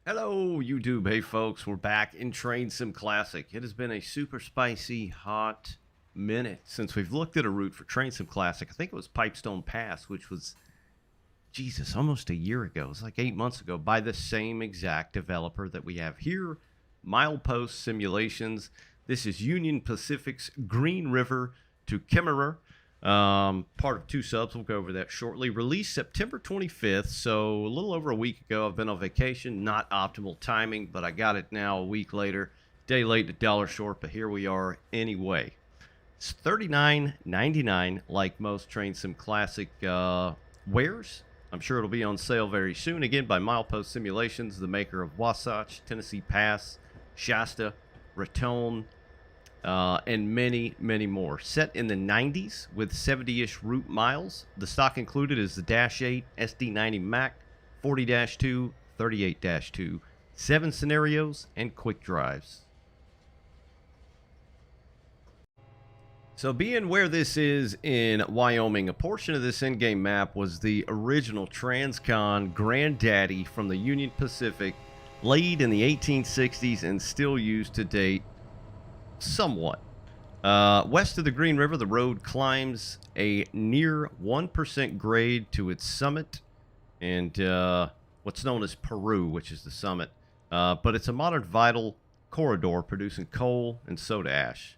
Hello, YouTube. Hey, folks, we're back in Train Sim Classic. It has been a super spicy, hot minute since we've looked at a route for Train Sim Classic. I think it was Pipestone Pass, which was, Jesus, almost a year ago. It was like 8 months ago by the same exact developer that we have here, Milepost Simulations. This is Union Pacific's Green River to Kemmerer. Part of two subs. We'll go over that shortly. Released September 25th, so a little over a week ago. I've been on vacation. Not optimal timing, but I got it now a week later. Day late, a dollar short, but here we are anyway. It's $39.99, like most Train Sim Classic wares. I'm sure it'll be on sale very soon. Again, by Milepost Simulations, the maker of Wasatch, Tennessee Pass, Shasta, Raton, and many, many more. Set in the 90s with 70-ish route miles. The stock included is the Dash 8, SD90 Mac, 40-2, 38-2, 7 scenarios, and quick drives. So being where this is in Wyoming, a portion of this in-game map was the original Transcon granddaddy from the Union Pacific, laid in the 1860s and still used to date somewhat. West of the Green River, the road climbs a near 1% grade to its summit, and what's known as Peru, which is the summit. But it's a modern vital corridor producing coal and soda ash.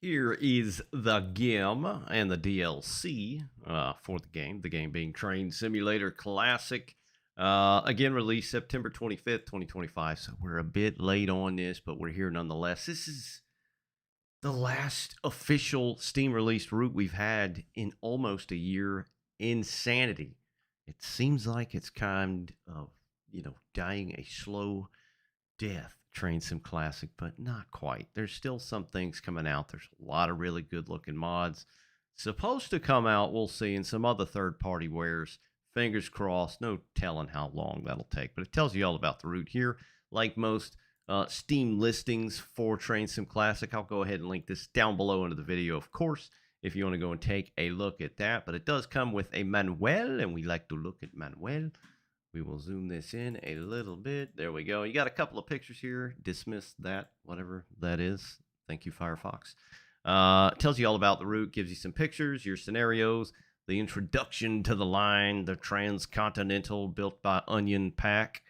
Here is the game and the DLC for the game being Train Simulator Classic. Again, released September 25th, 2025. So we're a bit late on this, but we're here nonetheless. This is the last official Steam released route we've had in almost a year. Insanity. It seems like it's kind of, dying a slow death, Train Sim Classic, but not quite. There's still some things coming out. There's a lot of really good looking mods supposed to come out. We'll see, and some other third party wares. Fingers crossed. No telling how long that'll take, but it tells you all about the route here. Like most Steam listings for Train Sim Classic, I'll go ahead and link this down below into the video, of course, if you want to go and take a look at that. But it does come with a manual, and we like to look at manual. We will zoom this in a little bit. There we go. You got a couple of pictures here. Dismiss that, whatever that is. Thank you, Firefox. Tells you all about the route, gives you some pictures, your scenarios, the introduction to the line, the transcontinental built by Onion Pack.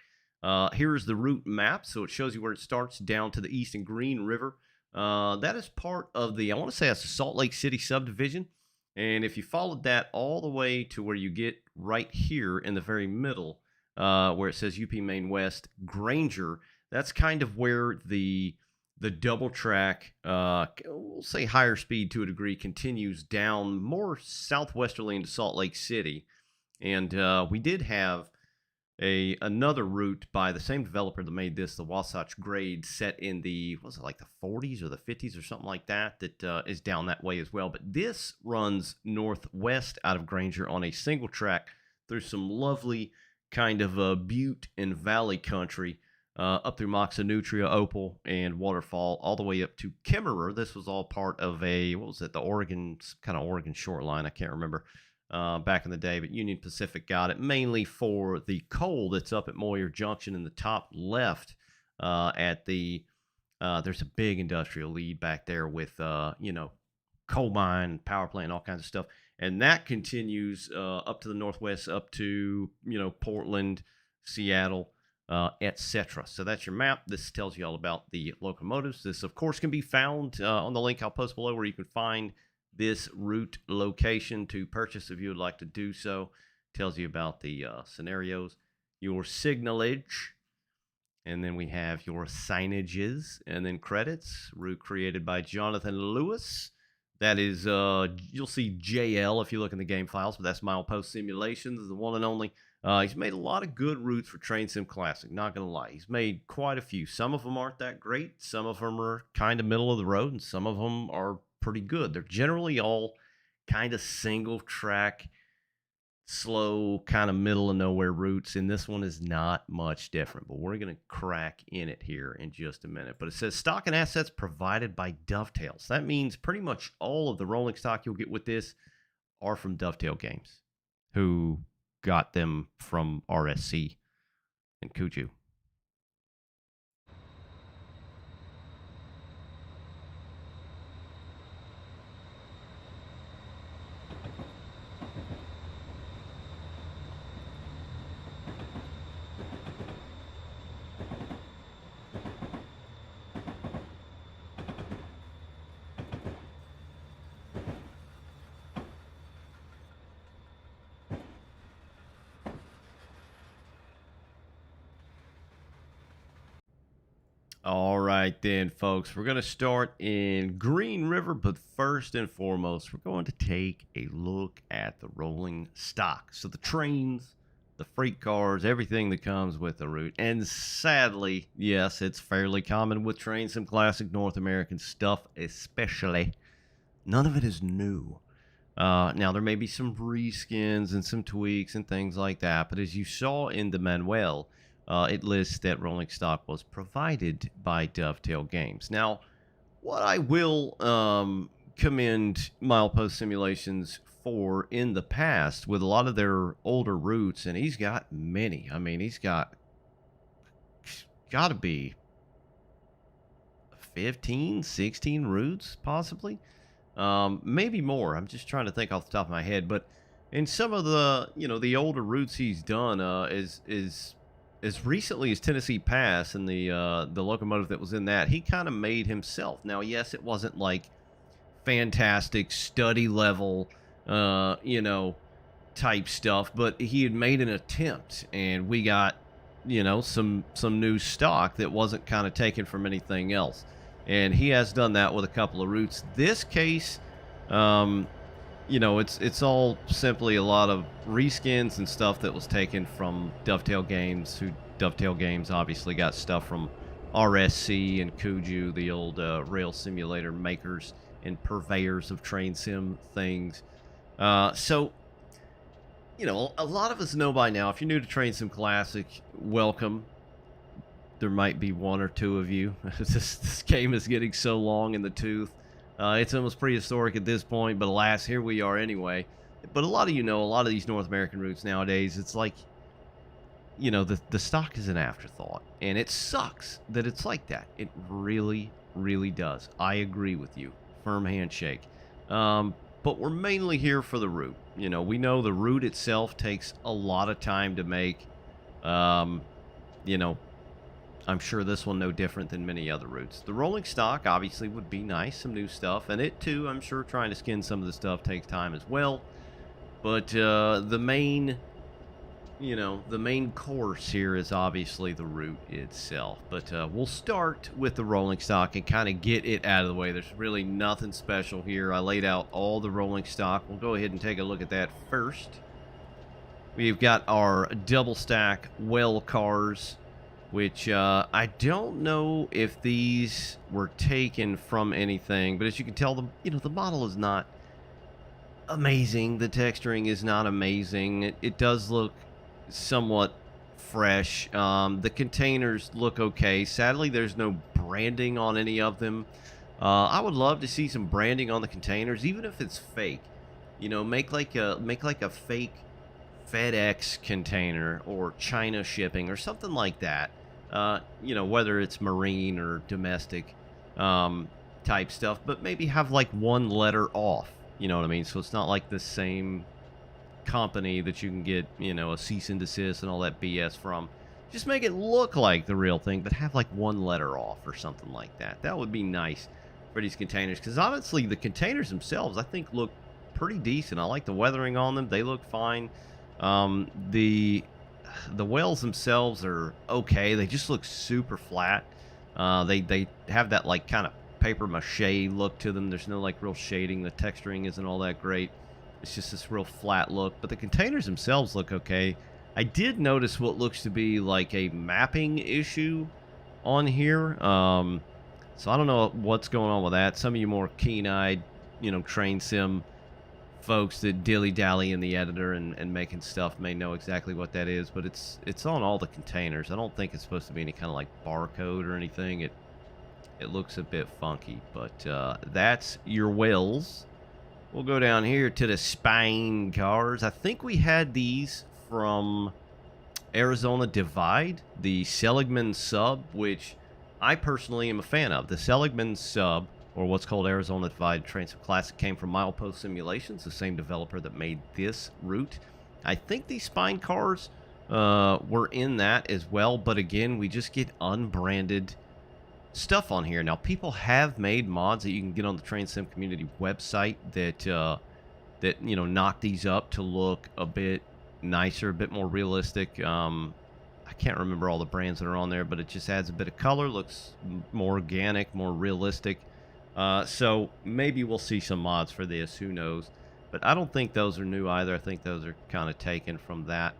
Here's the route map, so it shows you where it starts down to the east in Green River. That is part of the, I want to say that's the Salt Lake City subdivision. And if you followed that all the way to where you get right here in the very middle, where it says UP Main West Granger, that's kind of where the double track, we'll say higher speed to a degree, continues down more southwesterly into Salt Lake City. And we did have another route by the same developer that made this, the Wasatch Grade, set in the, was it like the 40s or the 50s or something like that, that is down that way as well. But this runs northwest out of Granger on a single track through some lovely kind of butte and valley country, up through Moxonutria, Opal, and Waterfall, all the way up to Kemmerer. This was all part of a, what was it, the Oregon, kind of Oregon short line, I can't remember, back in the day, but Union Pacific got it mainly for the coal that's up at Moyer Junction in the top left, at the, there's a big industrial lead back there with, coal mine, power plant, all kinds of stuff. And that continues up to the northwest, up to, Portland, Seattle, etc. So that's your map. This tells you all about the locomotives. This, of course, can be found on the link I'll post below, where you can find this route location to purchase if you would like to do so. Tells you about the scenarios, your signalage, and then we have your signages, and then credits. Route created by Jonathan Lewis. That is, you'll see JL if you look in the game files, but that's Milepost Simulations, the one and only. He's made a lot of good routes for Train Sim Classic, not going to lie. He's made quite a few. Some of them aren't that great. Some of them are kind of middle of the road, and some of them are pretty good. They're generally all kind of single track, slow, kind of middle of nowhere routes, and this one is not much different, but we're going to crack in it here in just a minute. But it says stock and assets provided by Dovetail. So that means pretty much all of the rolling stock you'll get with this are from Dovetail Games, who got them from RSC and Cuju. All right, then, folks, we're going to start in Green River, but first and foremost, we're going to take a look at the rolling stock. So the trains, the freight cars, everything that comes with the route. And sadly, yes, it's fairly common with trains, some classic North American stuff, especially. None of it is new. Now, there may be some reskins and some tweaks and things like that, but as you saw in the manual, it lists that rolling stock was provided by Dovetail Games. Now, what I will commend Milepost Simulations for in the past with a lot of their older routes, and he's got many. I mean, he's got to be 15, 16 routes, possibly. Maybe more. I'm just trying to think off the top of my head, but in some of the, the older routes he's done, is as recently as Tennessee Pass and the locomotive that was in that, he kind of made himself. Now, yes, it wasn't like fantastic study level, type stuff, but he had made an attempt, and we got, some new stock that wasn't kind of taken from anything else. And he has done that with a couple of routes. This case, it's all simply a lot of reskins and stuff that was taken from Dovetail Games, who Dovetail Games obviously got stuff from RSC and Cuju, the old rail simulator makers and purveyors of train sim things. So, a lot of us know by now, if you're new to Train Sim Classic, welcome. There might be one or two of you. This game is getting so long in the tooth. It's almost prehistoric at this point, but alas, here we are anyway. But a lot of a lot of these North American routes nowadays, it's like, the stock is an afterthought. And it sucks that it's like that. It really, really does. I agree with you. Firm handshake. But we're mainly here for the route. We know the route itself takes a lot of time to make. I'm sure this one no different than many other routes. The rolling stock obviously would be nice, some new stuff, and it too, I'm sure trying to skin some of the stuff takes time as well. But the main course here is obviously the route itself. But we'll start with the rolling stock and kind of get it out of the way. There's really nothing special here. I laid out all the rolling stock. We'll go ahead and take a look at that first. We've got our double stack well cars, which I don't know if these were taken from anything, but as you can tell, the model is not amazing. The texturing is not amazing. It does look somewhat fresh. The containers look okay. Sadly, there's no branding on any of them. I would love to see some branding on the containers, even if it's fake. Make like a fake FedEx container or China shipping or something like that. Whether it's marine or domestic type stuff, but maybe have like one letter off, you know what I mean? So it's not like the same company that you can get, a cease and desist and all that BS from. Just make it look like the real thing, but have like one letter off or something like that. That would be nice for these containers, because honestly, the containers themselves, I think, look pretty decent. I like the weathering on them. They look fine. The whales themselves are okay. They just look super flat. They have that like kind of paper mache look to them. There's no like real shading. The texturing isn't all that great. It's just this real flat look. But the containers themselves look okay. I did notice what looks to be like a mapping issue on here. So I don't know what's going on with that. Some of you more keen-eyed, train sim folks that dilly-dally in the editor and making stuff may know exactly what that is, but it's on all the containers. I don't think it's supposed to be any kind of like barcode or anything. It looks a bit funky, but that's your whales. We'll go down here to the Spain cars. I think we had these from Arizona Divide, the Seligman sub, which I personally am a fan of. The Seligman sub, or what's called Arizona Divide Train Sim Classic, came from Milepost Simulations, the same developer that made this route. I think these spine cars were in that as well, but again, we just get unbranded stuff on here. Now, people have made mods that you can get on the Train Sim community website that you know, knock these up to look a bit nicer, a bit more realistic. I can't remember all the brands that are on there, but it just adds a bit of color, looks more organic, more realistic. So maybe we'll see some mods for this, who knows. But I don't think those are new either. I think those are kind of taken from that.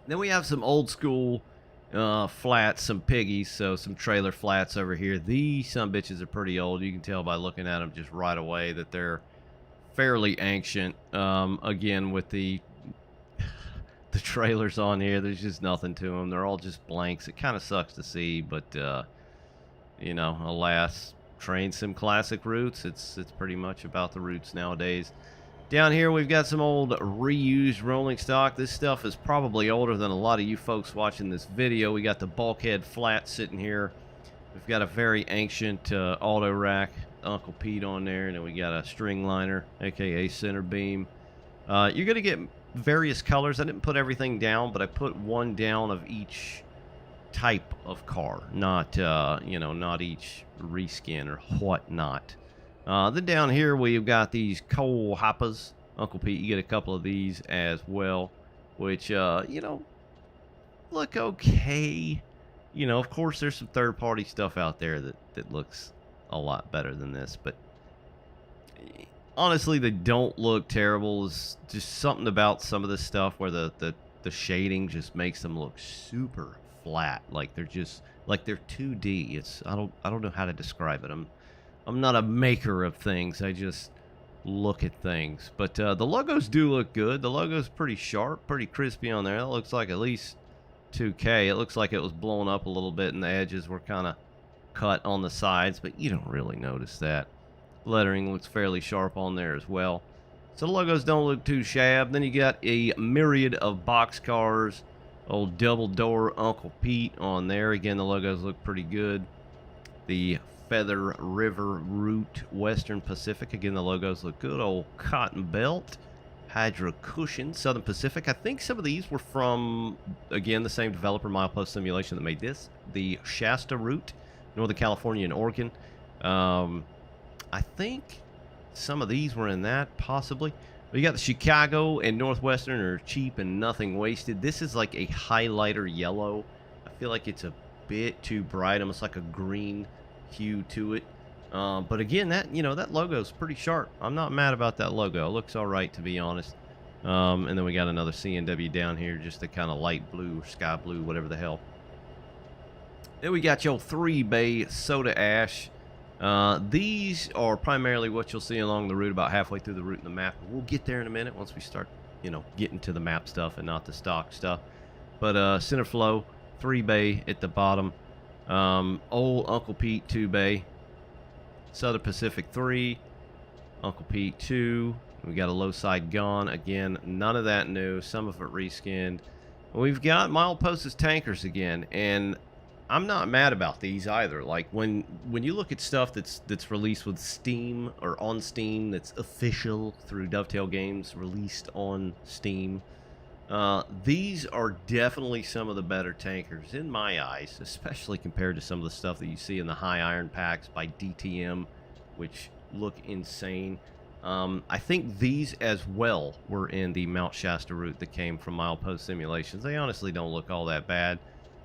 Then we have some old school flats, some piggies, so some trailer flats over here. These sumbitches are pretty old. You can tell by looking at them just right away that they're fairly ancient. Again, with the trailers on here, there's just nothing to them. They're all just blanks. It kind of sucks to see, but you know, alas, Train Sim Classic routes. It's pretty much about the routes nowadays. Down here, we've got some old reused rolling stock. This stuff is probably older than a lot of you folks watching this video. We got the bulkhead flat sitting here. We've got a very ancient auto rack, Uncle Pete on there, and then we got a string liner, aka center beam. You're gonna get various colors. I didn't put everything down, but I put one down of each type of car, not you know, not each reskin or whatnot. Then down here we've got these coal hoppers. Uncle Pete, you get a couple of these as well, which you know, look okay. You know, of course there's some third-party stuff out there that looks a lot better than this, but honestly, they don't look terrible. It's just something about some of this stuff where the shading just makes them look super flat, like they're just like they're 2D. It's I don't know how to describe it. I'm not a maker of things. I just look at things. But the logos do look good. The logo's pretty sharp, pretty crispy on there. That looks like at least 2K. It looks like it was blown up a little bit and the edges were kind of cut on the sides, but you don't really notice that. Lettering looks fairly sharp on there as well. So the logos don't look too shabby. Then you got a myriad of box cars. Old double door Uncle Pete on there. Again, the logos look pretty good. The Feather River Route Western Pacific. Again, the logos look good. Old Cotton Belt. Hydro Cushion Southern Pacific. I think some of these were from, again, the same developer, Milepost Simulation, that made this. The Shasta Route, Northern California and Oregon. I think some of these were in that, possibly. But you got the Chicago and Northwestern are cheap and nothing wasted. This is like a highlighter yellow. I feel like it's a bit too bright, almost like a green hue to it. But again, that, you know, that logo is pretty sharp. I'm not mad about that logo. It looks all right, to be honest. And then we got another CNW down here, just the kind of light blue, sky blue, whatever the hell. Then we got your 3-bay soda ash. These are primarily what you'll see along the route, about halfway through the route in the map. We'll get there in a minute once we start, you know, getting to the map stuff and not the stock stuff. But center flow, 3-bay at the bottom. Old Uncle Pete 2-bay. Southern Pacific 3. Uncle Pete 2. We got a low side gone. Again, none of that new. Some of it reskinned. We've got Milepost's tankers again, and I'm not mad about these either. Like when you look at stuff that's released with Steam or on Steam, that's official through Dovetail Games, released on Steam, these are definitely some of the better tankers in my eyes, especially compared to some of the stuff that you see in the high iron packs by DTM, which look insane. I think these as well were in the Mount Shasta route that came from Milepost Simulations. They honestly don't look all that bad.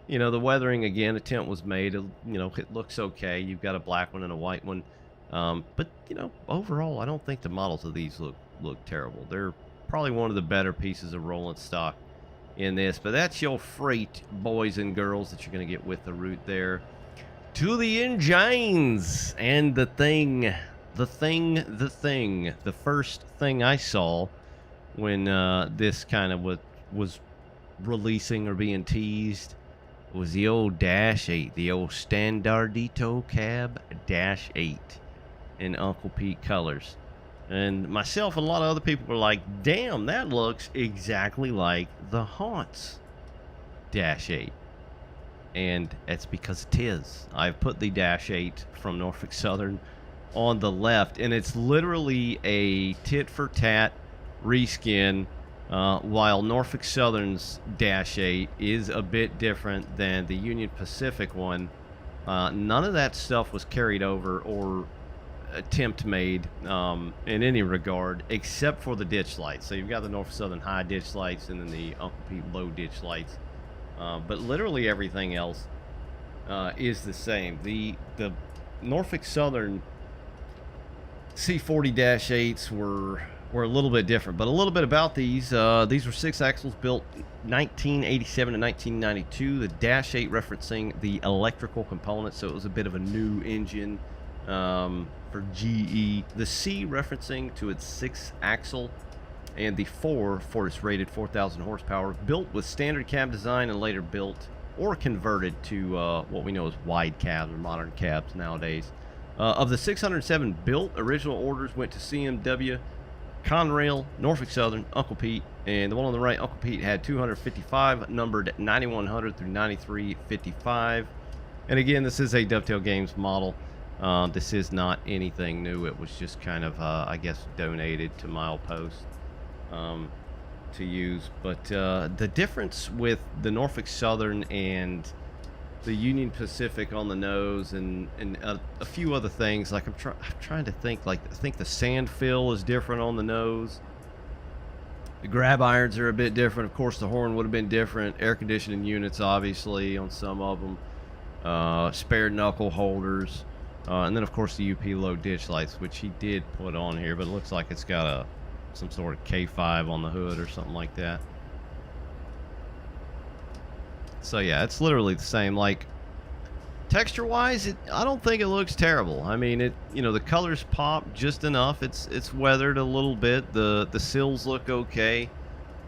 You know, the weathering, again, attempt was made. You know, it looks okay. You've got a black one and a white one. But, you know, overall, I don't think the models of these look terrible. They're probably one of the better pieces of rolling stock in this. But that's your freight, boys and girls, that you're going to get with the route there. To the engines and the thing. The first thing I saw when this kind of was releasing or being teased was the old Dash 8, the old Standardito Cab Dash 8 in Uncle Pete colors. And myself and a lot of other people were like, damn, that looks exactly like the Haunts Dash 8. And it's because it is. I've put the Dash 8 from Norfolk Southern on the left, and it's literally a tit-for-tat reskin, while Norfolk Southern's Dash 8 is a bit different than the Union Pacific one. None of that stuff was carried over or attempt made in any regard, except for the ditch lights. So you've got the Norfolk Southern high ditch lights and then the Uncle Pete low ditch lights. But literally everything else is the same. The Norfolk Southern C40-8s were a little bit different, but a little bit about these. These were 6 axles built 1987 to 1992. The Dash 8 referencing the electrical components, so it was a bit of a new engine for GE. The C referencing to its 6 axle, and the 4 for its rated 4,000 horsepower, built with standard cab design and later built or converted to what we know as wide cabs or modern cabs nowadays. Of the 607 built, original orders went to CMW, Conrail, Norfolk Southern, Uncle Pete, and the one on the right, Uncle Pete, had 255, numbered 9100 through 9355. And again, this is a Dovetail Games model. This is not anything new. It was just kind of, I guess, donated to Milepost to use. But the difference with the Norfolk Southern and the Union Pacific on the nose and a few other things, like I'm trying to think, like I think the sand fill is different on the nose. The grab irons are a bit different. Of course, the horn would have been different. Air conditioning units, obviously, on some of them. Spare knuckle holders. And then, of course, the UP low ditch lights, which he did put on here, but it looks like it's got some sort of K5 on the hood or something like that. So yeah, it's literally the same. Like, texture-wise, I don't think it looks terrible. I mean, the colors pop just enough. It's weathered a little bit. The sills look okay.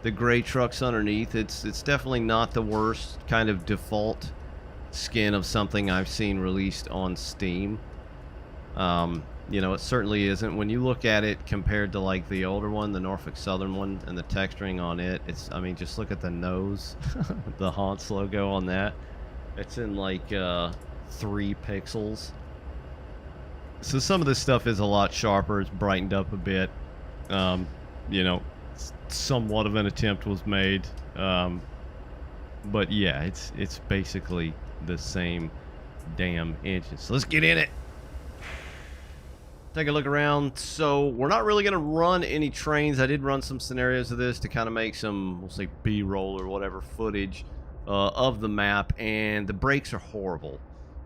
The gray trucks underneath, it's definitely not the worst kind of default skin of something I've seen released on Steam. It certainly isn't. When you look at it compared to like the older one, the Norfolk Southern one, and the texturing on it, I mean, just look at the nose, the Haunts logo on that. It's in like 3 pixels. So some of this stuff is a lot sharper. It's brightened up a bit. Somewhat of an attempt was made. But yeah, it's basically the same damn engine. So let's get in it. Take a look around. So we're not really going to run any trains. I did run some scenarios of this to kind of make some, we'll say, B-roll or whatever footage of the map, and the brakes are horrible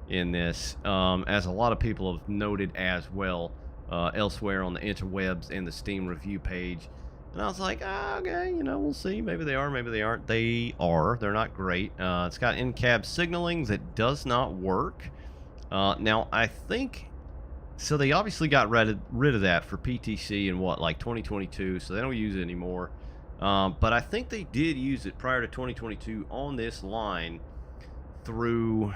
in this, as a lot of people have noted as well elsewhere on the interwebs and the Steam review page. And I was like, okay, we'll see. Maybe they are, maybe they aren't. They are. They're not great. It's got in-cab signaling that does not work. Now, I think... So they obviously got rid of that for PTC in what, like 2022, so they don't use it anymore. But I think they did use it prior to 2022 on this line through...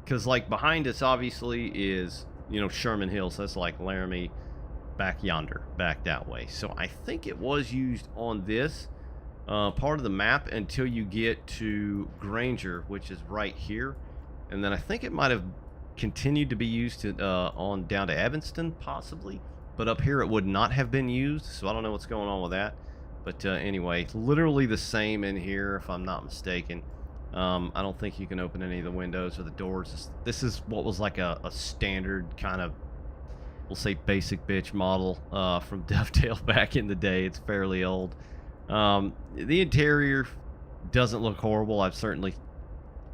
Because, like, behind us, obviously, is, Sherman Hill, so that's like Laramie back yonder, back that way. So I think it was used on this part of the map until you get to Granger, which is right here. And then I think it might have continued to be used on down to Evanston, possibly. But up here it would not have been used, so I don't know what's going on with that. But anyway, literally the same in here, if I'm not mistaken. I don't think you can open any of the windows or the doors. This is what was like a standard kind of, we'll say, basic bitch model from Dovetail back in the day. It's fairly old. The interior doesn't look horrible. I've certainly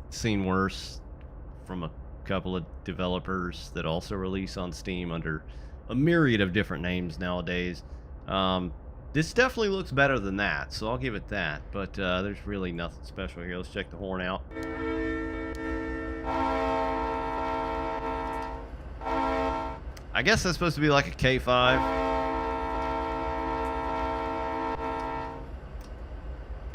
seen worse from a couple of developers that also release on Steam under a myriad of different names nowadays. This definitely looks better than that, so I'll give it that. But there's really nothing special here. Let's check the horn out. I guess that's supposed to be like a K5.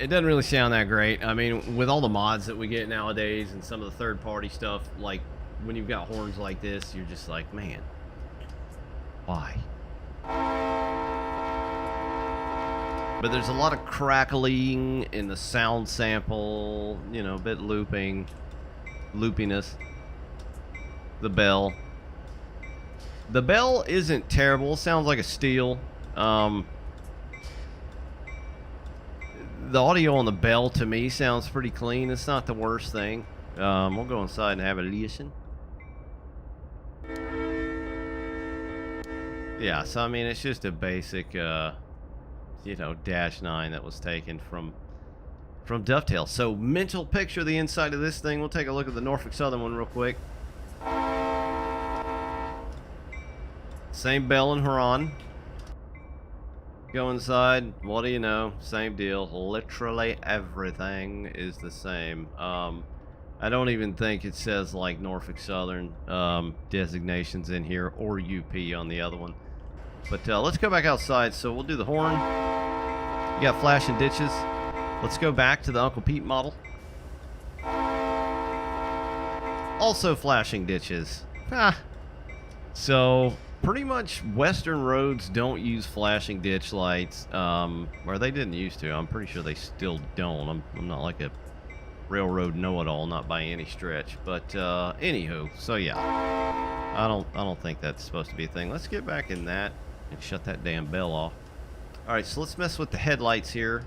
It doesn't really sound that great. I mean, with all the mods that we get nowadays and some of the third-party stuff, like when you've got horns like this, you're just like, man, why? But there's a lot of crackling in the sound sample, you know, a bit loopiness. The bell. The bell isn't terrible. Sounds like a steel. The audio on the bell to me sounds pretty clean. It's not the worst thing. We'll go inside and have a listen. Yeah, so I mean, it's just a basic, you know, Dash 9 that was taken from Dovetail. So, mental picture of the inside of this thing. We'll take a look at the Norfolk Southern one real quick. Same bell and Huron. Go inside. What do you know? Same deal. Literally everything is the same. I don't even think it says like Norfolk Southern designations in here, or UP on the other one. But let's go back outside. So we'll do the horn. You got flashing ditches. Let's go back to the Uncle Pete model. Also flashing ditches. So pretty much Western roads don't use flashing ditch lights, or they didn't used to. I'm pretty sure they still don't. I'm not like a railroad know-it-all, not by any stretch. But anywho, so yeah, I don't think that's supposed to be a thing. Let's get back in that and shut that damn bell off. All right, so let's mess with the headlights here.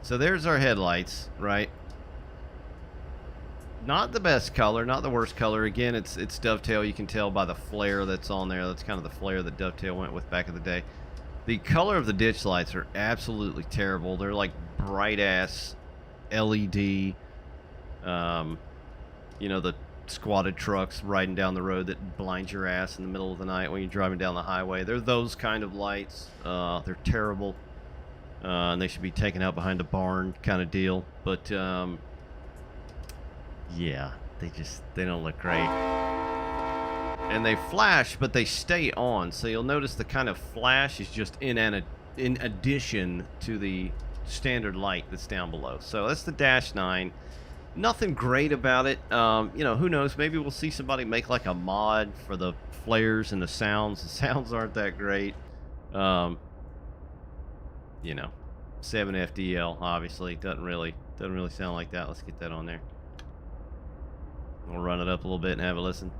So there's our headlights, right? Not the best color, not the worst color. Again, it's Dovetail. You can tell by the flare that's on there. That's kind of the flare that Dovetail went with back in the day. The color of the ditch lights are absolutely terrible. They're like bright ass LED. You know, the squatted trucks riding down the road that blind your ass in the middle of the night when you're driving down the highway. They're those kind of lights. They're terrible. And they should be taken out behind a barn kind of deal. But yeah, they don't look great. And they flash, but they stay on. So you'll notice the kind of flash is just in addition to the standard light that's down below. So that's the Dash 9. Nothing great about it. You know, who knows? Maybe we'll see somebody make like a mod for the flares and the sounds. The sounds aren't that great. You know, 7FDL obviously doesn't really sound like that. Let's get that on there. We'll run it up a little bit and have a listen.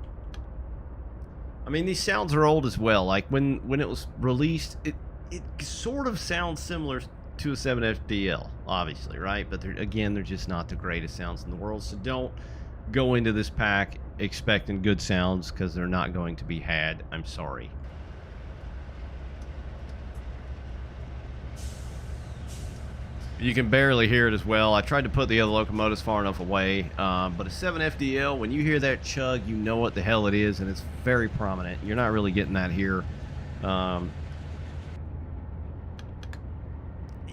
I mean, these sounds are old as well. Like when it was released, it sort of sounds similar to a 7FDL, obviously, right? But they're just not the greatest sounds in the world. So don't go into this pack expecting good sounds, because they're not going to be had. I'm sorry. You can barely hear it as well. I tried to put the other locomotives far enough away, but a 7FDL, when you hear that chug, you know what the hell it is, and it's very prominent. You're not really getting that here.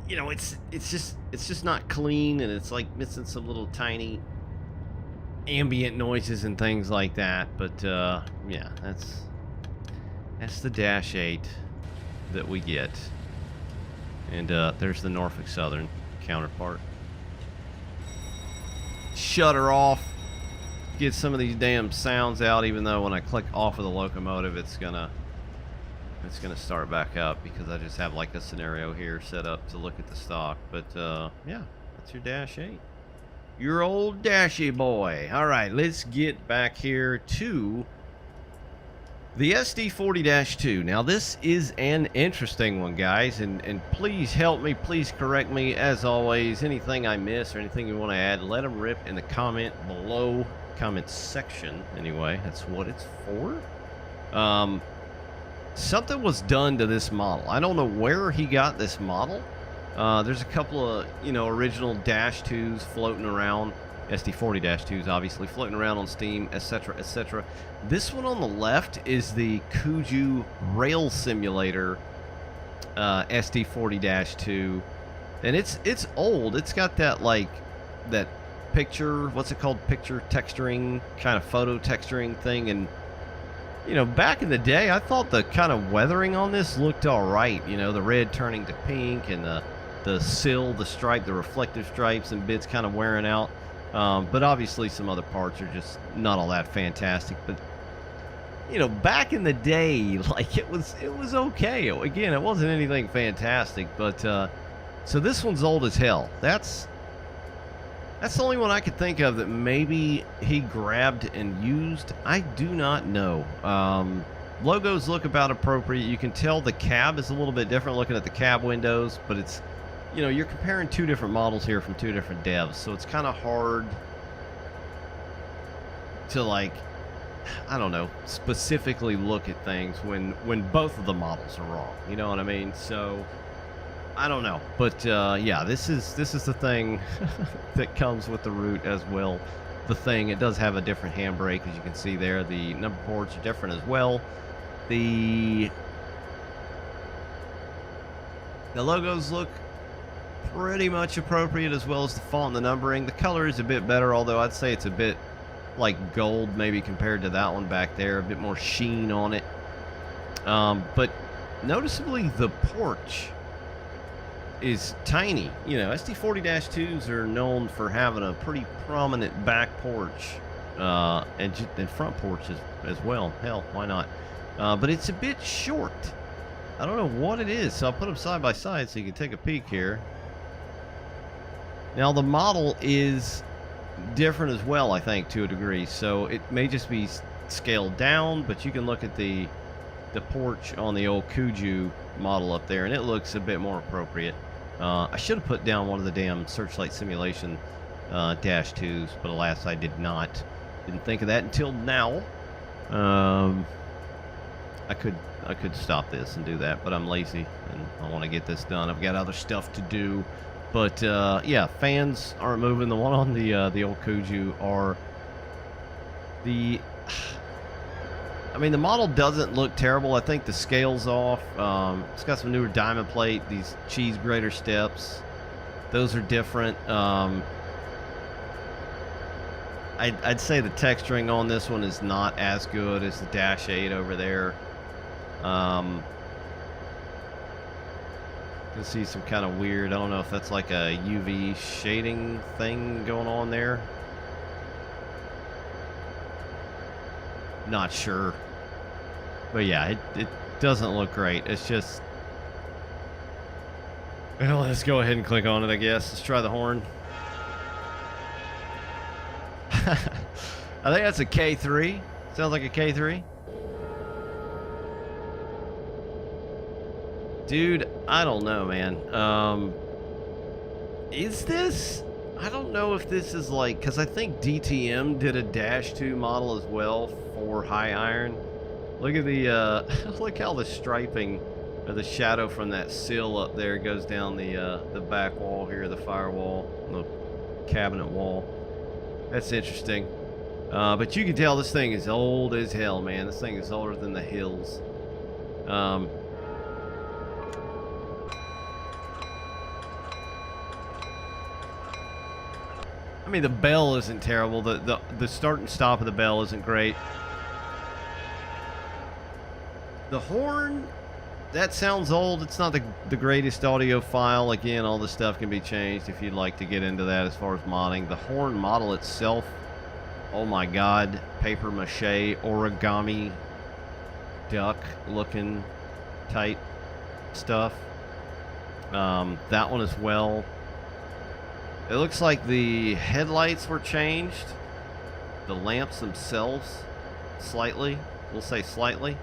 You know, it's just not clean, and it's like missing some little tiny ambient noises and things like that. But yeah, that's the Dash 8 that we get. And there's the Norfolk Southern counterpart. Shut her off. Get some of these damn sounds out, even though when I click off of the locomotive, it's gonna start back up, because I just have like a scenario here set up to look at the stock. But yeah, that's your Dash 8. Your old Dashy boy. All right, let's get back here to the SD40-2. Now this is an interesting one, guys, and please help me, please correct me, as always. Anything I miss or anything you want to add, let them rip in the comment below, comment section anyway. That's what it's for. Something was done to this model. I don't know where he got this model. There's a couple of, you know, original Dash 2s floating around. SD40-2s obviously floating around on Steam, etc., etc. This one on the left is the Kuju Rail Simulator SD40-2, and it's old. It's got that like that picture, what's it called, picture texturing, kind of photo texturing thing. And you know, back in the day, I thought the kind of weathering on this looked all right. You know, the red turning to pink, and the sill, the stripe, the reflective stripes and bits kind of wearing out. But obviously some other parts are just not all that fantastic. But you know, back in the day, like it was okay. Again, it wasn't anything fantastic, but so this one's old as hell. That's the only one I could think of that maybe he grabbed and used. I do not know. Logos look about appropriate. You can tell the cab is a little bit different looking at the cab windows, but it's, you know, you're comparing two different models here from two different devs, so it's kind of hard to, like, I don't know, specifically look at things when both of the models are wrong. You know what I mean? So I don't know, but yeah, this is the thing that comes with the Root as well. The thing, it does have a different handbrake, as you can see there. The number boards are different as well. The logos look pretty much appropriate, as well as the font and the numbering. The color is a bit better, although I'd say it's a bit like gold maybe compared to that one back there. A bit more sheen on it. But noticeably the porch is tiny. You know, SD40-2s are known for having a pretty prominent back porch and front porches as well. Hell, why not? But it's a bit short. I don't know what it is, so I'll put them side by side so you can take a peek here. Now the model is different as well, I think, to a degree, so it may just be scaled down, but you can look at the porch on the old Kuju model up there, and it looks a bit more appropriate. I should have put down one of the damn Searchlight Simulation -2s, but alas, I did not. Didn't think of that until now. I could stop this and do that, but I'm lazy and I want to get this done. I've got other stuff to do. But yeah, fans aren't moving. The one on the old Kuju are the. I mean, the model doesn't look terrible. I think the scale's off. It's got some newer diamond plate. These cheese grater steps, those are different. I'd say the texturing on this one is not as good as the Dash 8 over there. You can see some kind of weird, I don't know if that's like a UV shading thing going on there. Not sure. But yeah, it doesn't look great. It's just... Well, let's go ahead and click on it, I guess. Let's try the horn. I think that's a K3. Sounds like a K3. Dude, I don't know, man. Is this... I don't know if this is like... Because I think DTM did a Dash 2 model as well for High Iron. Look at the... look how the striping or the shadow from that sill up there goes down the back wall here, the firewall, the cabinet wall. That's interesting. But you can tell this thing is old as hell, man. This thing is older than the hills. I mean, the bell isn't terrible. The start and stop of the bell isn't great. The horn, that sounds old. It's not the greatest audio file. Again, all this stuff can be changed if you'd like to get into that as far as modding. The horn model itself, oh my god, paper mache, origami, duck looking type stuff. That one as well. It looks like the headlights were changed. The lamps themselves, slightly. We'll say slightly.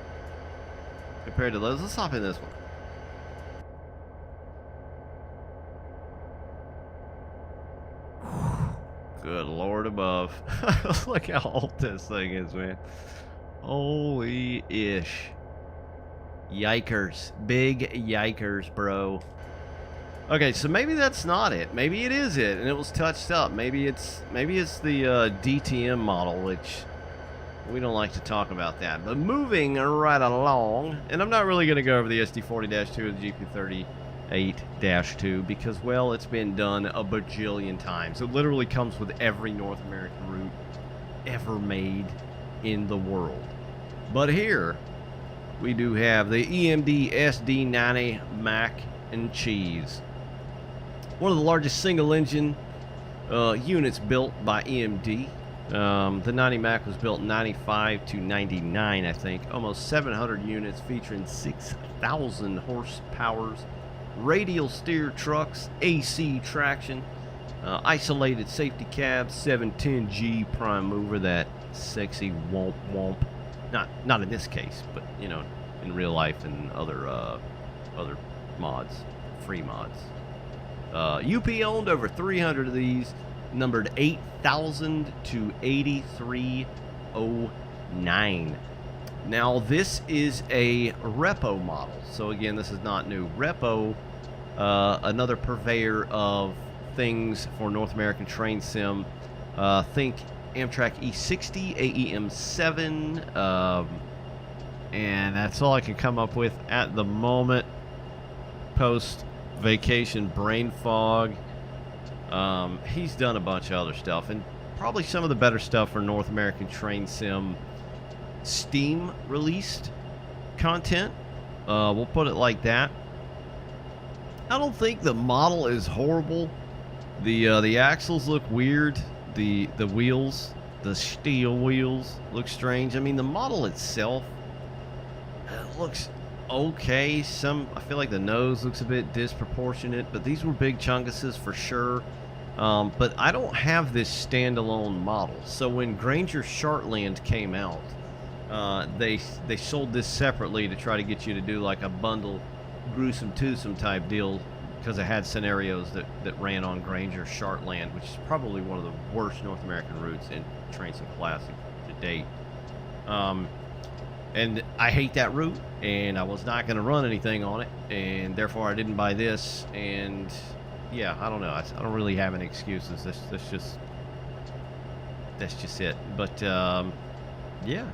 Compared to those. Let's hop in this one. Good Lord above. Look how old this thing is, man. Holy ish. Yikers. Big yikers, bro. Okay, so maybe that's not it. Maybe it is it, and it was touched up. Maybe it's the DTM model, which we don't like to talk about that. But moving right along, and I'm not really going to go over the SD40-2 or the GP38-2 because, well, it's been done a bajillion times. It literally comes with every North American route ever made in the world. But here we do have the EMD SD90 Mac and Cheese. One of the largest single engine units built by EMD. The 90 Mac was built 95 to 99, I think. Almost 700 units featuring 6,000 horsepowers, radial steer trucks, AC traction, isolated safety cabs, 710G prime mover, that sexy womp womp. Not in this case, but you know, in real life and other mods, free mods. UP owned over 300 of these, numbered 8,000 to 8309. Now this is a repo model, so again, this is not new. Repo, another purveyor of things for North American train sim. Think Amtrak E60, AEM7, and that's all I can come up with at the moment. Post vacation brain fog. He's done a bunch of other stuff, and probably some of the better stuff for North American train sim Steam released content. We'll put it like that. I don't think the model is horrible. The axles look weird. The wheels, the steel wheels, look strange. I mean, the model itself looks okay. I feel like the nose looks a bit disproportionate, but these were big chunguses for sure. But I don't have this standalone model. So when Granger Shartland came out, they sold this separately to try to get you to do like a bundle gruesome twosome type deal, because it had scenarios that ran on Granger Shartland, which is probably one of the worst North American routes in Train Sim Classic to date. And I hate that route, and I was not going to run anything on it, and therefore I didn't buy this. And yeah, I don't know. I don't really have any excuses. That's just it. But yeah,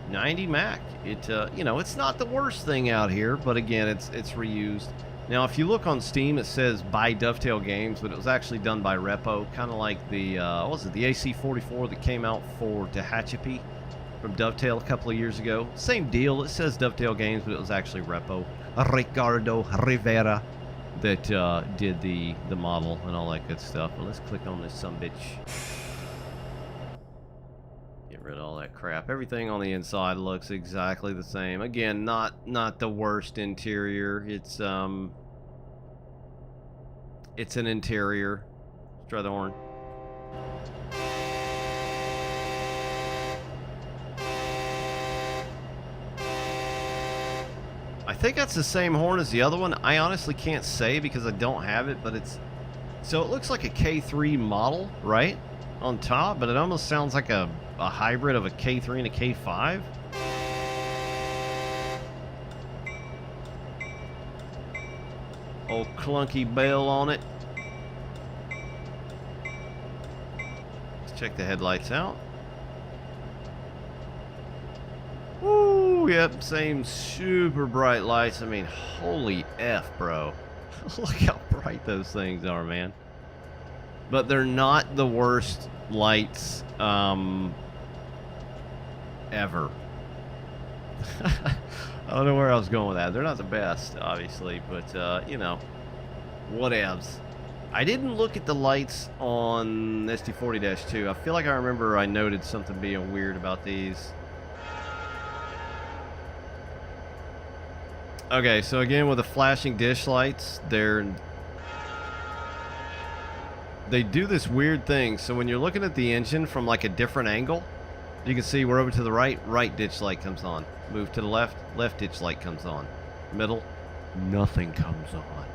90 Mac. It you know, it's not the worst thing out here, but again, it's reused. Now, if you look on Steam, it says by Dovetail Games, but it was actually done by Repo, kind of like the what was it, the AC-44 that came out for Tehachapi from Dovetail a couple of years ago. Same deal. It says Dovetail Games, but it was actually Repo, Ricardo Rivera, that did the model and all that good stuff. Well, let's click on this sumbitch. Get rid of all that crap. Everything on the inside looks exactly the same. Again, not the worst interior. It's an interior. Let's try the horn. I think that's the same horn as the other one. I honestly can't say because I don't have it, but it's... So it looks like a K3 model, right? On top, but it almost sounds like a hybrid of a K3 and a K5. Old clunky bell on it. Let's check the headlights out. Woo, yep, same super bright lights. I mean, holy F, bro. Look how bright those things are, man. But they're not the worst lights ever. I don't know where I was going with that. They're not the best, obviously, but you know, whatevs. I didn't look at the lights on SD40-2. I feel like I remember I noted something being weird about these. Okay, so again, with the flashing dish lights, they do this weird thing. So when you're looking at the engine from like a different angle, you can see we're over to the right ditch light comes on. Move to the left ditch light comes on. Middle, nothing comes on.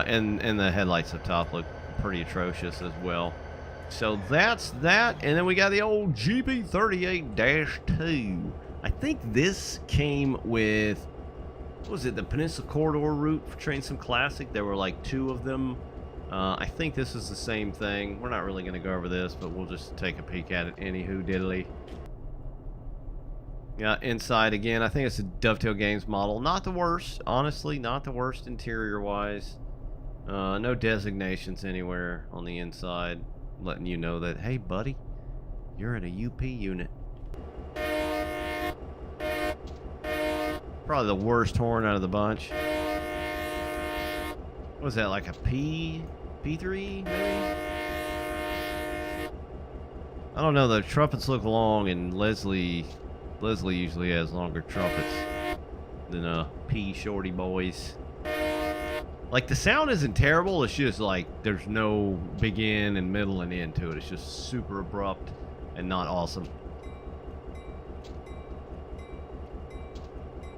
And the headlights up top look pretty atrocious as well. So that's that, and then we got the old GB38-2. I think this came with, what was it, the Peninsula Corridor route for Train Sim Classic? There were like 2 of them. I think this is the same thing. We're not really going to go over this, but we'll just take a peek at it. Anywho diddly. Yeah, inside again, I think it's a Dovetail Games model. Not the worst, honestly, not the worst interior-wise. No designations anywhere on the inside, letting you know that, hey, buddy, you're in a UP unit. Probably the worst horn out of the bunch. What was that, like a P3 maybe? I don't know, the trumpets look long, and Leslie usually has longer trumpets than P Shorty boys. Like, the sound isn't terrible, it's just like there's no begin and middle and end to it. It's just super abrupt and not awesome.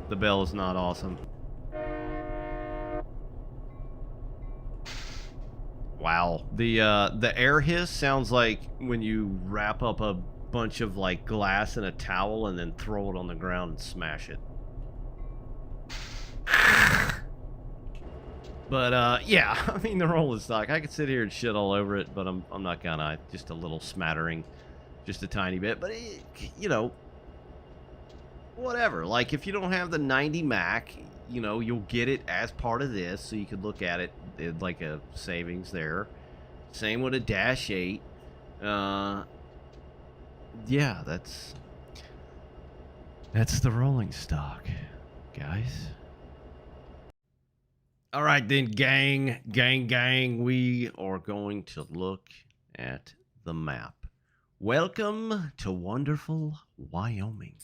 The bell is not awesome. Wow. The air hiss sounds like when you wrap up a bunch of like glass in a towel and then throw it on the ground and smash it. But yeah, I mean, the rolling stock, I could sit here and shit all over it, but I'm not gonna. Just a little smattering, just a tiny bit. But it, you know, whatever. Like, if you don't have the 90 Mac, you know, you'll get it as part of this, so you could look at it like a savings there. Same with a Dash 8. Yeah, that's the rolling stock, guys. All right, then, gang, we are going to look at the map. Welcome to wonderful Wyoming.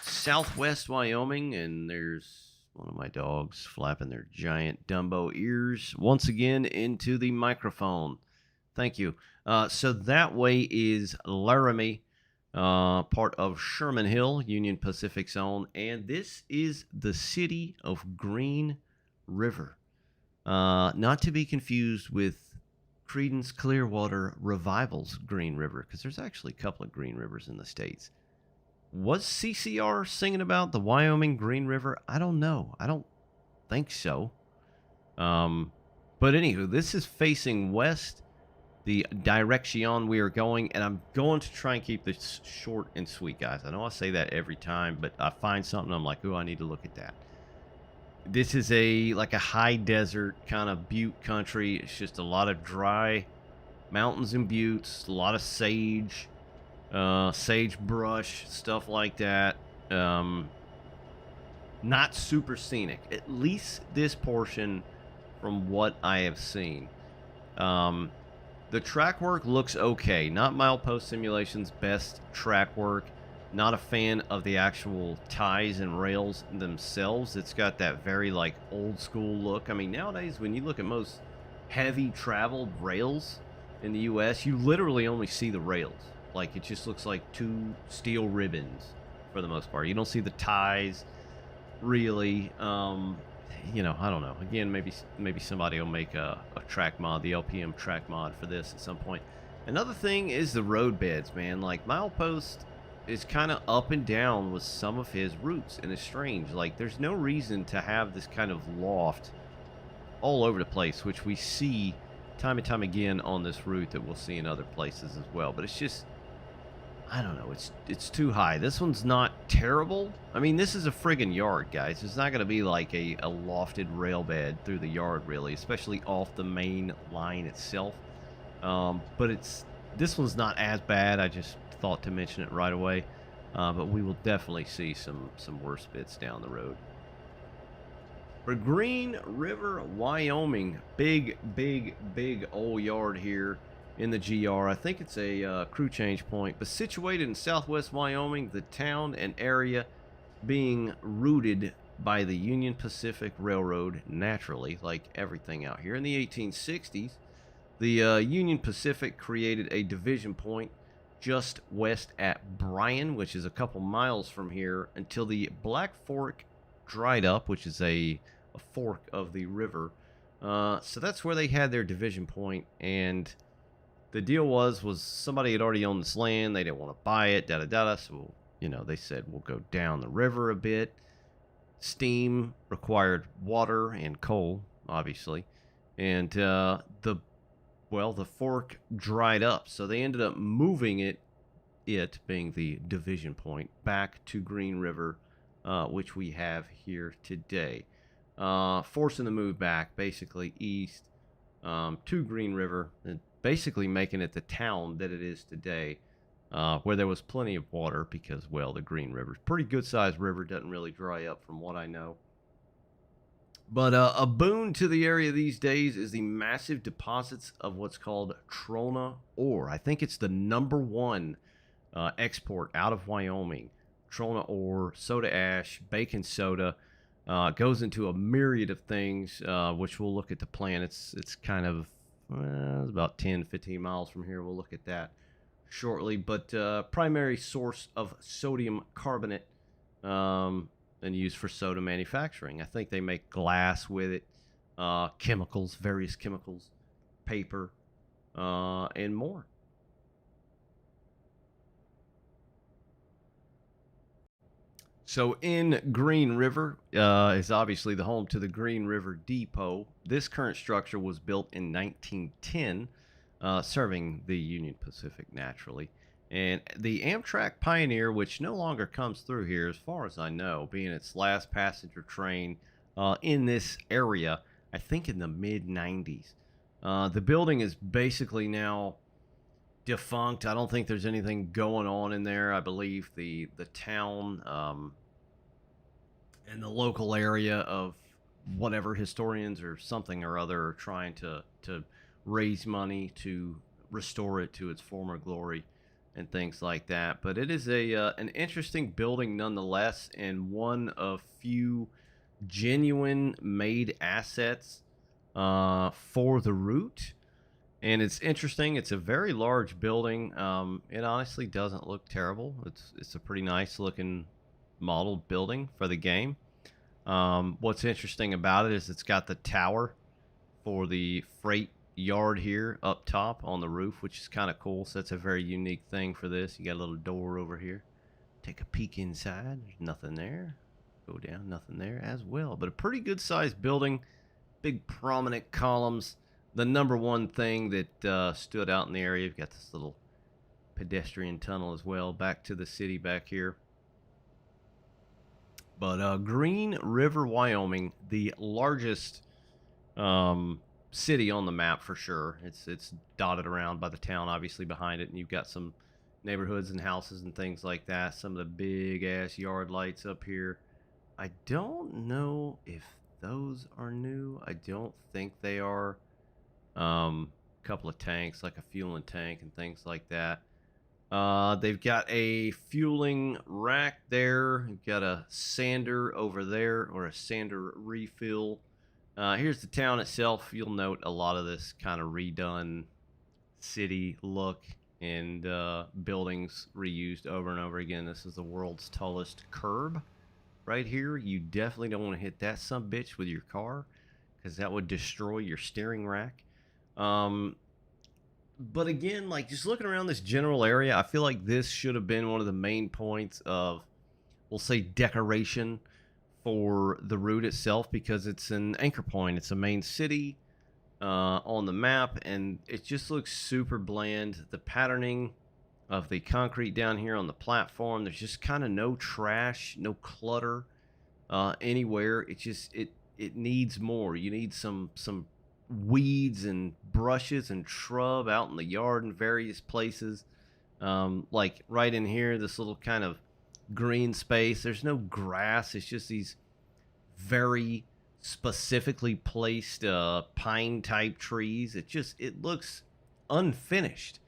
Southwest Wyoming, and there's one of my dogs flapping their giant Dumbo ears once again into the microphone. Thank you. So that way is Laramie, part of Sherman Hill, Union Pacific Zone, and this is the city of Green River. Not to be confused with Creedence Clearwater Revival's Green River, because there's actually a couple of Green Rivers in the States. Was CCR singing about the Wyoming Green River? I don't know. I don't think so. But anywho, this is facing west, the direction we are going, and I'm going to try and keep this short and sweet, guys. I know I say that every time, but I find something, I'm like, oh, I need to look at that. This is like a high desert kind of butte country. It's just a lot of dry mountains and buttes, a lot of sage, sagebrush, stuff like that. Not super scenic, at least this portion from what I have seen. The track work looks okay. Not Milepost Simulations' best track work. Not a fan of the actual ties and rails themselves. It's got that very like old school look. I mean, nowadays when you look at most heavy traveled rails in the US, you literally only see the rails. Like, it just looks like two steel ribbons for the most part. You don't see the ties really. You know, I don't know. Again, maybe somebody will make a track mod, the LPM track mod for this at some point. Another thing is the road beds, man. Like, Milepost is kind of up and down with some of his routes, and it's strange. Like, there's no reason to have this kind of loft all over the place, which we see time and time again on this route that we'll see in other places as well. But it's just, I don't know, it's too high. This one's not terrible. I mean, this is a friggin' yard, guys. It's not going to be like a lofted rail bed through the yard, really, especially off the main line itself. But this one's not as bad. I just thought to mention it right away. But we will definitely see some worse bits down the road. For Green River, Wyoming, big old yard here in the GR. I think it's a crew change point, but situated in southwest Wyoming, the town and area being routed by the Union Pacific Railroad naturally, like everything out here. In the 1860s, the Union Pacific created a division point just west at Bryan, which is a couple miles from here, until the Black Fork dried up, which is a fork of the river. So that's where they had their division point, and the deal was somebody had already owned this land. They didn't want to buy it, so, you know, they said, we'll go down the river a bit. Steam required water and coal, obviously, and the fork dried up, so they ended up moving it being the division point, back to Green River, which we have here today. Forcing the move back, basically east to Green River, and basically making it the town that it is today, where there was plenty of water because, well, the Green River's pretty good-sized river, doesn't really dry up from what I know. But a boon to the area these days is the massive deposits of what's called Trona ore. I think it's the number one export out of Wyoming. Trona ore, soda ash, baking soda. Goes into a myriad of things, which we'll look at the plan. It's kind of it's about 10, 15 miles from here. We'll look at that shortly. But primary source of sodium carbonate, and used for soda manufacturing. I think they make glass with it, chemicals, various chemicals, paper, and more. So in Green River is obviously the home to the Green River Depot. This current structure was built in 1910, serving the Union Pacific naturally. And the Amtrak Pioneer, which no longer comes through here, as far as I know, being its last passenger train in this area, I think in the mid 90s. The building is basically now defunct. I don't think there's anything going on in there. I believe the town and the local area of whatever historians or something or other are trying to raise money to restore it to its former glory and things like that. But it is a an interesting building nonetheless, and one of few genuine made assets for the route. And it's interesting. It's a very large building. It honestly doesn't look terrible. It's a pretty nice looking modeled building for the game. What's interesting about it is it's got the tower for the freight yard here up top on the roof, which is kind of cool. So that's a very unique thing for this. You got a little door over here. Take a peek inside. There's nothing there. Go down, nothing there as well. But a pretty good sized building. Big prominent columns. The number one thing that stood out in the area, you've got this little pedestrian tunnel as well back to the city back here. But Green River, Wyoming, the largest city on the map for sure. It's dotted around by the town, obviously behind it, and you've got some neighborhoods and houses and things like that. Some of the big ass yard lights up here. I don't know if those are new. I don't think they are. Couple of tanks, like a fueling tank and things like that. They've got a fueling rack there. You've got a sander over there, or a sander refill. Here's the town itself. You'll note a lot of this kind of redone city look, and buildings reused over and over again. This is the world's tallest curb right here. You definitely don't want to hit that sumbitch with your car, because that would destroy your steering rack. But again, like, just looking around this general area, I feel like this should have been one of the main points of, we'll say, decoration for the route itself, because it's an anchor point. It's a main city on the map, and it just looks super bland. The patterning of the concrete down here on the platform, there's just kind of no trash, no clutter anywhere. It needs more. You need some weeds and brushes and shrub out in the yard in various places. Like right in here, this little kind of green space, there's no grass. It's just these very specifically placed pine type trees. It looks unfinished.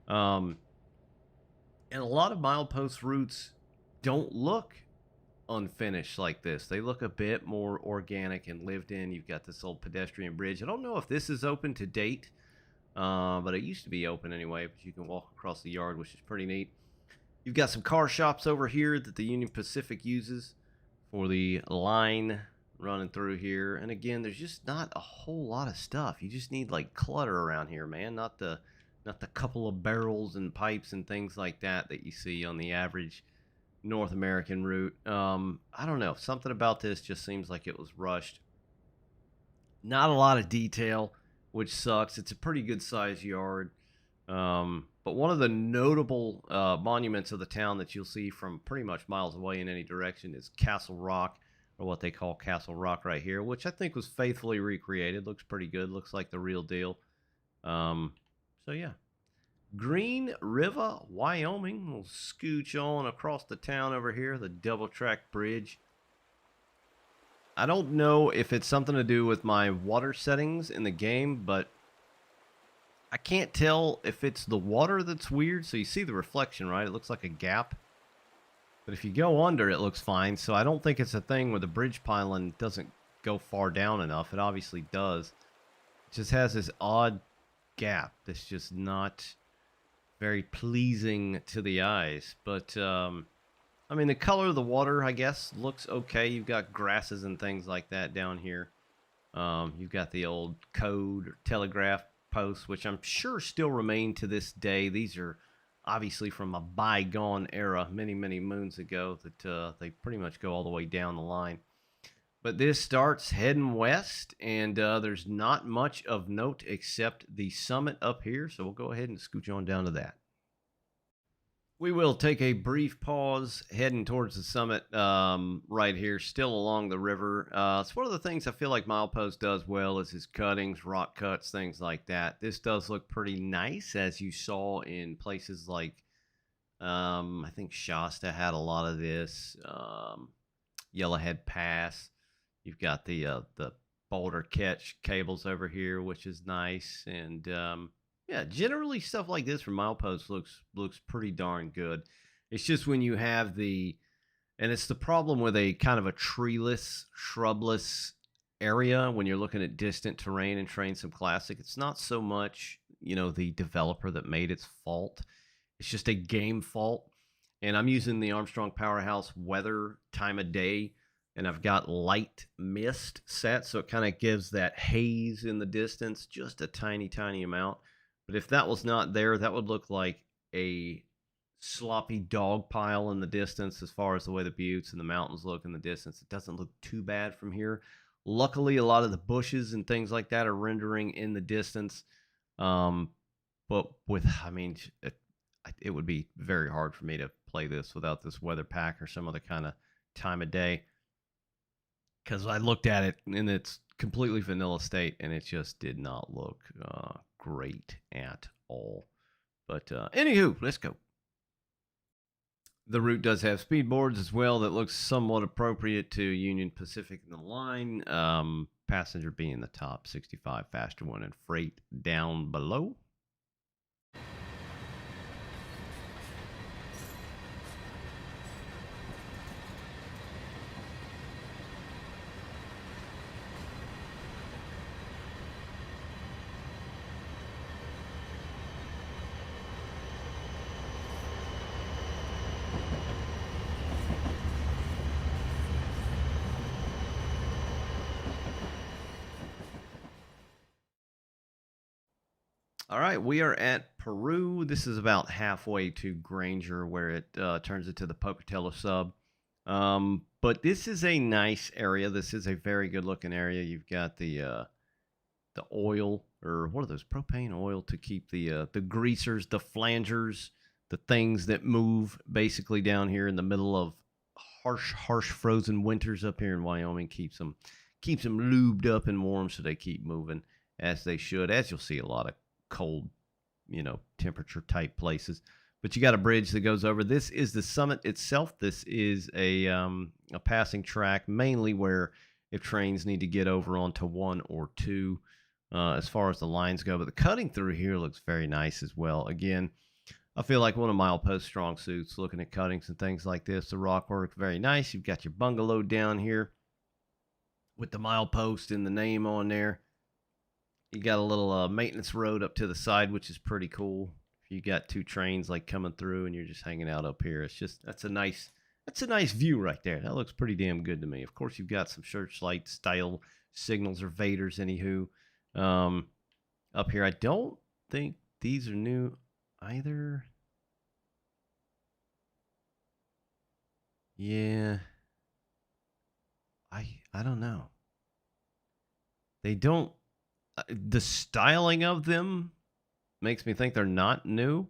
And a lot of milepost routes don't look unfinished like this. They look a bit more organic and lived in. You've got this old pedestrian bridge. I don't know if this is open to date, but it used to be open anyway. But you can walk across the yard, which is pretty neat. You've got some car shops over here that the Union Pacific uses for the line running through here. And again, there's just not a whole lot of stuff. You just need like clutter around here, man. Not the couple of barrels and pipes and things like that you see on the average North American route. I don't know. Something about this just seems like it was rushed. Not a lot of detail, which sucks. It's a pretty good sized yard. But one of the notable monuments of the town that you'll see from pretty much miles away in any direction is Castle Rock, or what they call Castle Rock right here, which I think was faithfully recreated. Looks pretty good. Looks like the real deal. So yeah. Green River, Wyoming. We'll scooch on across the town over here, the double track bridge. I don't know if it's something to do with my water settings in the game, but I can't tell if it's the water that's weird. So you see the reflection, right? It looks like a gap. But if you go under, it looks fine. So I don't think it's a thing where the bridge pylon doesn't go far down enough. It obviously does. It just has this odd gap that's just not very pleasing to the eyes. But, I mean, the color of the water, I guess, looks okay. You've got grasses and things like that down here. You've got the old code or telegraph posts, which I'm sure still remain to this day. These are obviously from a bygone era, many, many moons ago, that they pretty much go all the way down the line. But this starts heading west, and there's not much of note except the summit up here. So we'll go ahead and scooch on down to that. We will take a brief pause heading towards the summit right here, still along the river. It's one of the things I feel like Milepost does well is his cuttings, rock cuts, things like that. This does look pretty nice, as you saw in places like, I think Shasta had a lot of this, Yellowhead Pass. You've got the boulder catch cables over here, which is nice, and yeah, generally stuff like this from Milepost looks pretty darn good. It's just when you have and it's the problem with a kind of a treeless, shrubless area when you're looking at distant terrain and Train Sim Classic. It's not so much, the developer that made its fault. It's just a game fault. And I'm using the Armstrong Powerhouse weather time of day, and I've got light mist set, so it kind of gives that haze in the distance, just a tiny, tiny amount. But if that was not there, that would look like a sloppy dog pile in the distance as far as the way the buttes and the mountains look in the distance. It doesn't look too bad from here. Luckily, a lot of the bushes and things like that are rendering in the distance. But it would be very hard for me to play this without this weather pack or some other kind of time of day. Because I looked at it in its completely vanilla state, and it just did not look great at all. But anywho, let's go. The route does have speed boards as well that looks somewhat appropriate to Union Pacific in the line. Passenger being the top, 65 faster one, and freight down below. All right, we are at Peru. This is about halfway to Granger, where it turns into the Pocatello sub. But this is a nice area. This is a very good-looking area. You've got the oil, or what are those, propane oil, to keep the greasers, the flangers, the things that move basically down here in the middle of harsh frozen winters up here in Wyoming. Keeps them lubed up and warm so they keep moving as they should, as you'll see a lot of cold, temperature type places. But you got a bridge that goes over. This is the summit itself. This is a passing track, mainly where if trains need to get over onto 1 or 2, as far as the lines go. But the cutting through here looks very nice as well. Again, I feel like one of Milepost's strong suits, looking at cuttings and things like this. The rock work, very nice. You've got your bungalow down here with the Milepost and the name on there. You got a little maintenance road up to the side, which is pretty cool. If you got 2 trains like coming through and you're just hanging out up here, that's a nice view right there. That looks pretty damn good to me. Of course, you've got some searchlight style signals or Vaders, anywho. Up here, I don't think these are new either. Yeah, I don't know. They don't. The styling of them makes me think they're not new.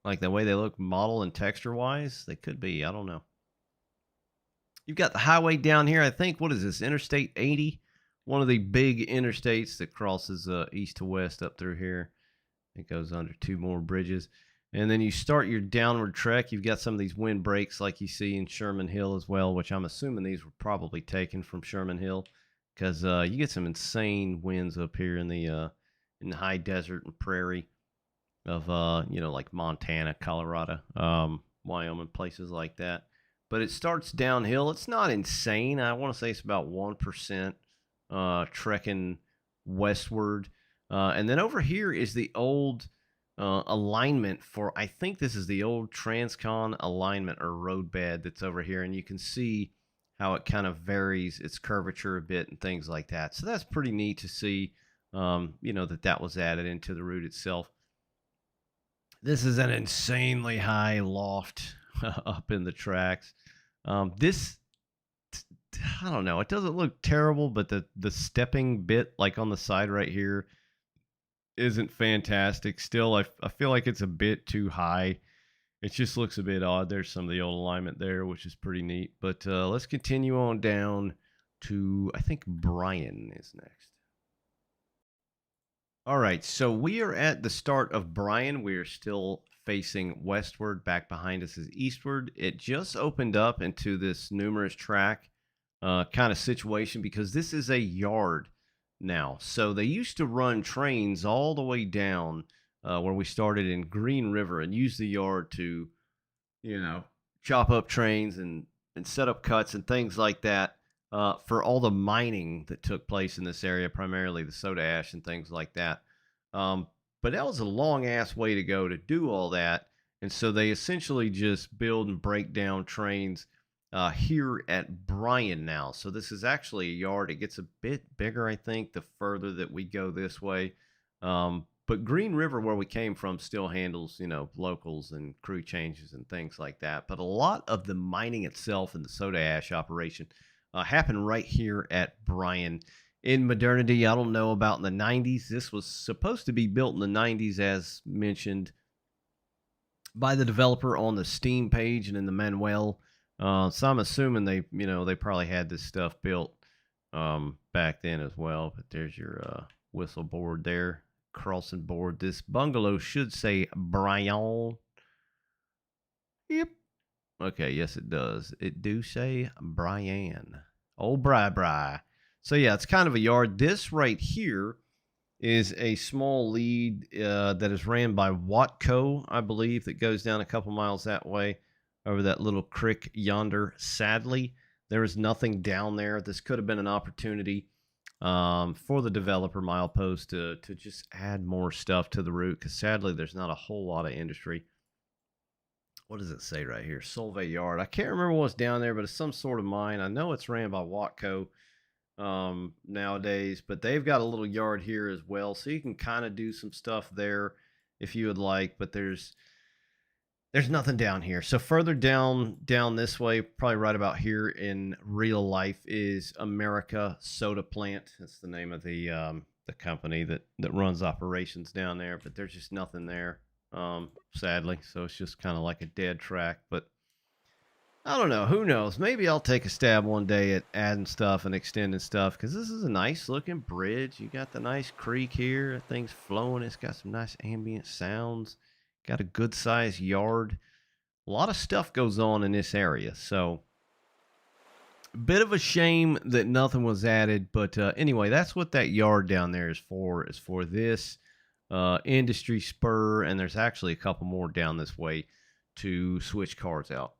Like the way they look model and texture wise, they could be. I don't know. You've got the highway down here. I think, what is this? Interstate 80? One of the big interstates that crosses east to west up through here. It goes under 2 more bridges. And then you start your downward trek. You've got some of these wind breaks like you see in Sherman Hill as well, which I'm assuming these were probably taken from Sherman Hill because you get some insane winds up here in the high desert and prairie of like Montana, Colorado, Wyoming, places like that. But it starts downhill. It's not insane. I want to say it's about 1% trekking westward. And then over here is the old alignment for, I think this is the old Transcon alignment or roadbed that's over here. And you can see how it kind of varies its curvature a bit and things like that. So that's pretty neat to see, that was added into the route itself. This is an insanely high loft up in the tracks. This, I don't know, it doesn't look terrible, but the stepping bit, like on the side right here, isn't fantastic. Still, I feel like it's a bit too high. It just looks a bit odd. There's some of the old alignment there, which is pretty neat. But let's continue on down to, I think Bryan is next. All right, so we are at the start of Bryan. We are still facing westward. Back behind us is eastward. It just opened up into this numerous track kind of situation because this is a yard now. So they used to run trains all the way down where we started in Green River and use the yard to, chop up trains and set up cuts and things like that for all the mining that took place in this area, primarily the soda ash and things like that. But that was a long ass way to go to do all that. And so they essentially just build and break down trains here at Bryan now. So this is actually a yard. It gets a bit bigger, I think, the further that we go this way. But Green River, where we came from, still handles, locals and crew changes and things like that. But a lot of the mining itself and the soda ash operation happened right here at Bryan. In modernity, I don't know about in the 90s. This was supposed to be built in the 90s, as mentioned by the developer on the Steam page and in the manual. So I'm assuming they probably had this stuff built back then as well. But there's your whistle board there, crossing board. This bungalow should say Bryan. Yep. Okay, yes it does. It do say Bryan. Old Bri. So yeah, it's kind of a yard. This right here is a small lead that is ran by Watco, I believe, that goes down a couple miles that way over that little creek yonder. Sadly, there is nothing down there. This could have been an opportunity for the developer Milepost to just add more stuff to the route, because sadly there's not a whole lot of industry. What does it say right here? Solvay Yard. I can't remember what's down there, but it's some sort of mine. I know it's ran by Watco nowadays, but they've got a little yard here as well, so you can kind of do some stuff there if you would like, but there's nothing down here. So further down this way, probably right about here in real life, is America Soda Plant. That's the name of the company that runs operations down there, but there's just nothing there, sadly. So it's just kind of like a dead track. But I don't know. Who knows? Maybe I'll take a stab one day at adding stuff and extending stuff, because this is a nice looking bridge. You got the nice creek here. That thing's flowing. It's got some nice ambient sounds. Got a good sized yard. A lot of stuff goes on in this area. So a bit of a shame that nothing was added. But anyway, that's what that yard down there is for this industry spur. And there's actually a couple more down this way to switch cars out.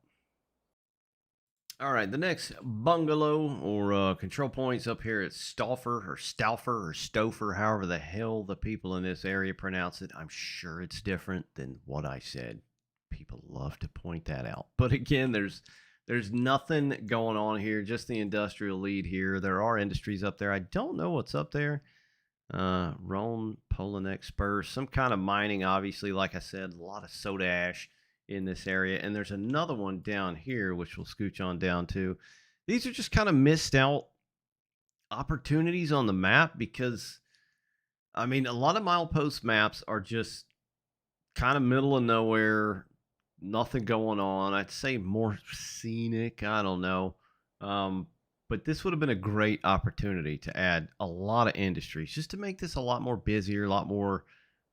All right, the next bungalow or control points up here at Stauffer or Stouffer, however the hell the people in this area pronounce it. I'm sure it's different than what I said. People love to point that out. But again, there's nothing going on here, just the industrial lead here. There are industries up there. I don't know what's up there. Rhone, Polonex, Spurs, some kind of mining, obviously. Like I said, a lot of soda ash in this area. And there's another one down here, which we'll scooch on down to. These are just kind of missed out opportunities on the map, because I mean, a lot of milepost maps are just kind of middle of nowhere, nothing going on. I'd say more scenic, I don't know. But this would have been a great opportunity to add a lot of industries, just to make this a lot more busier, a lot more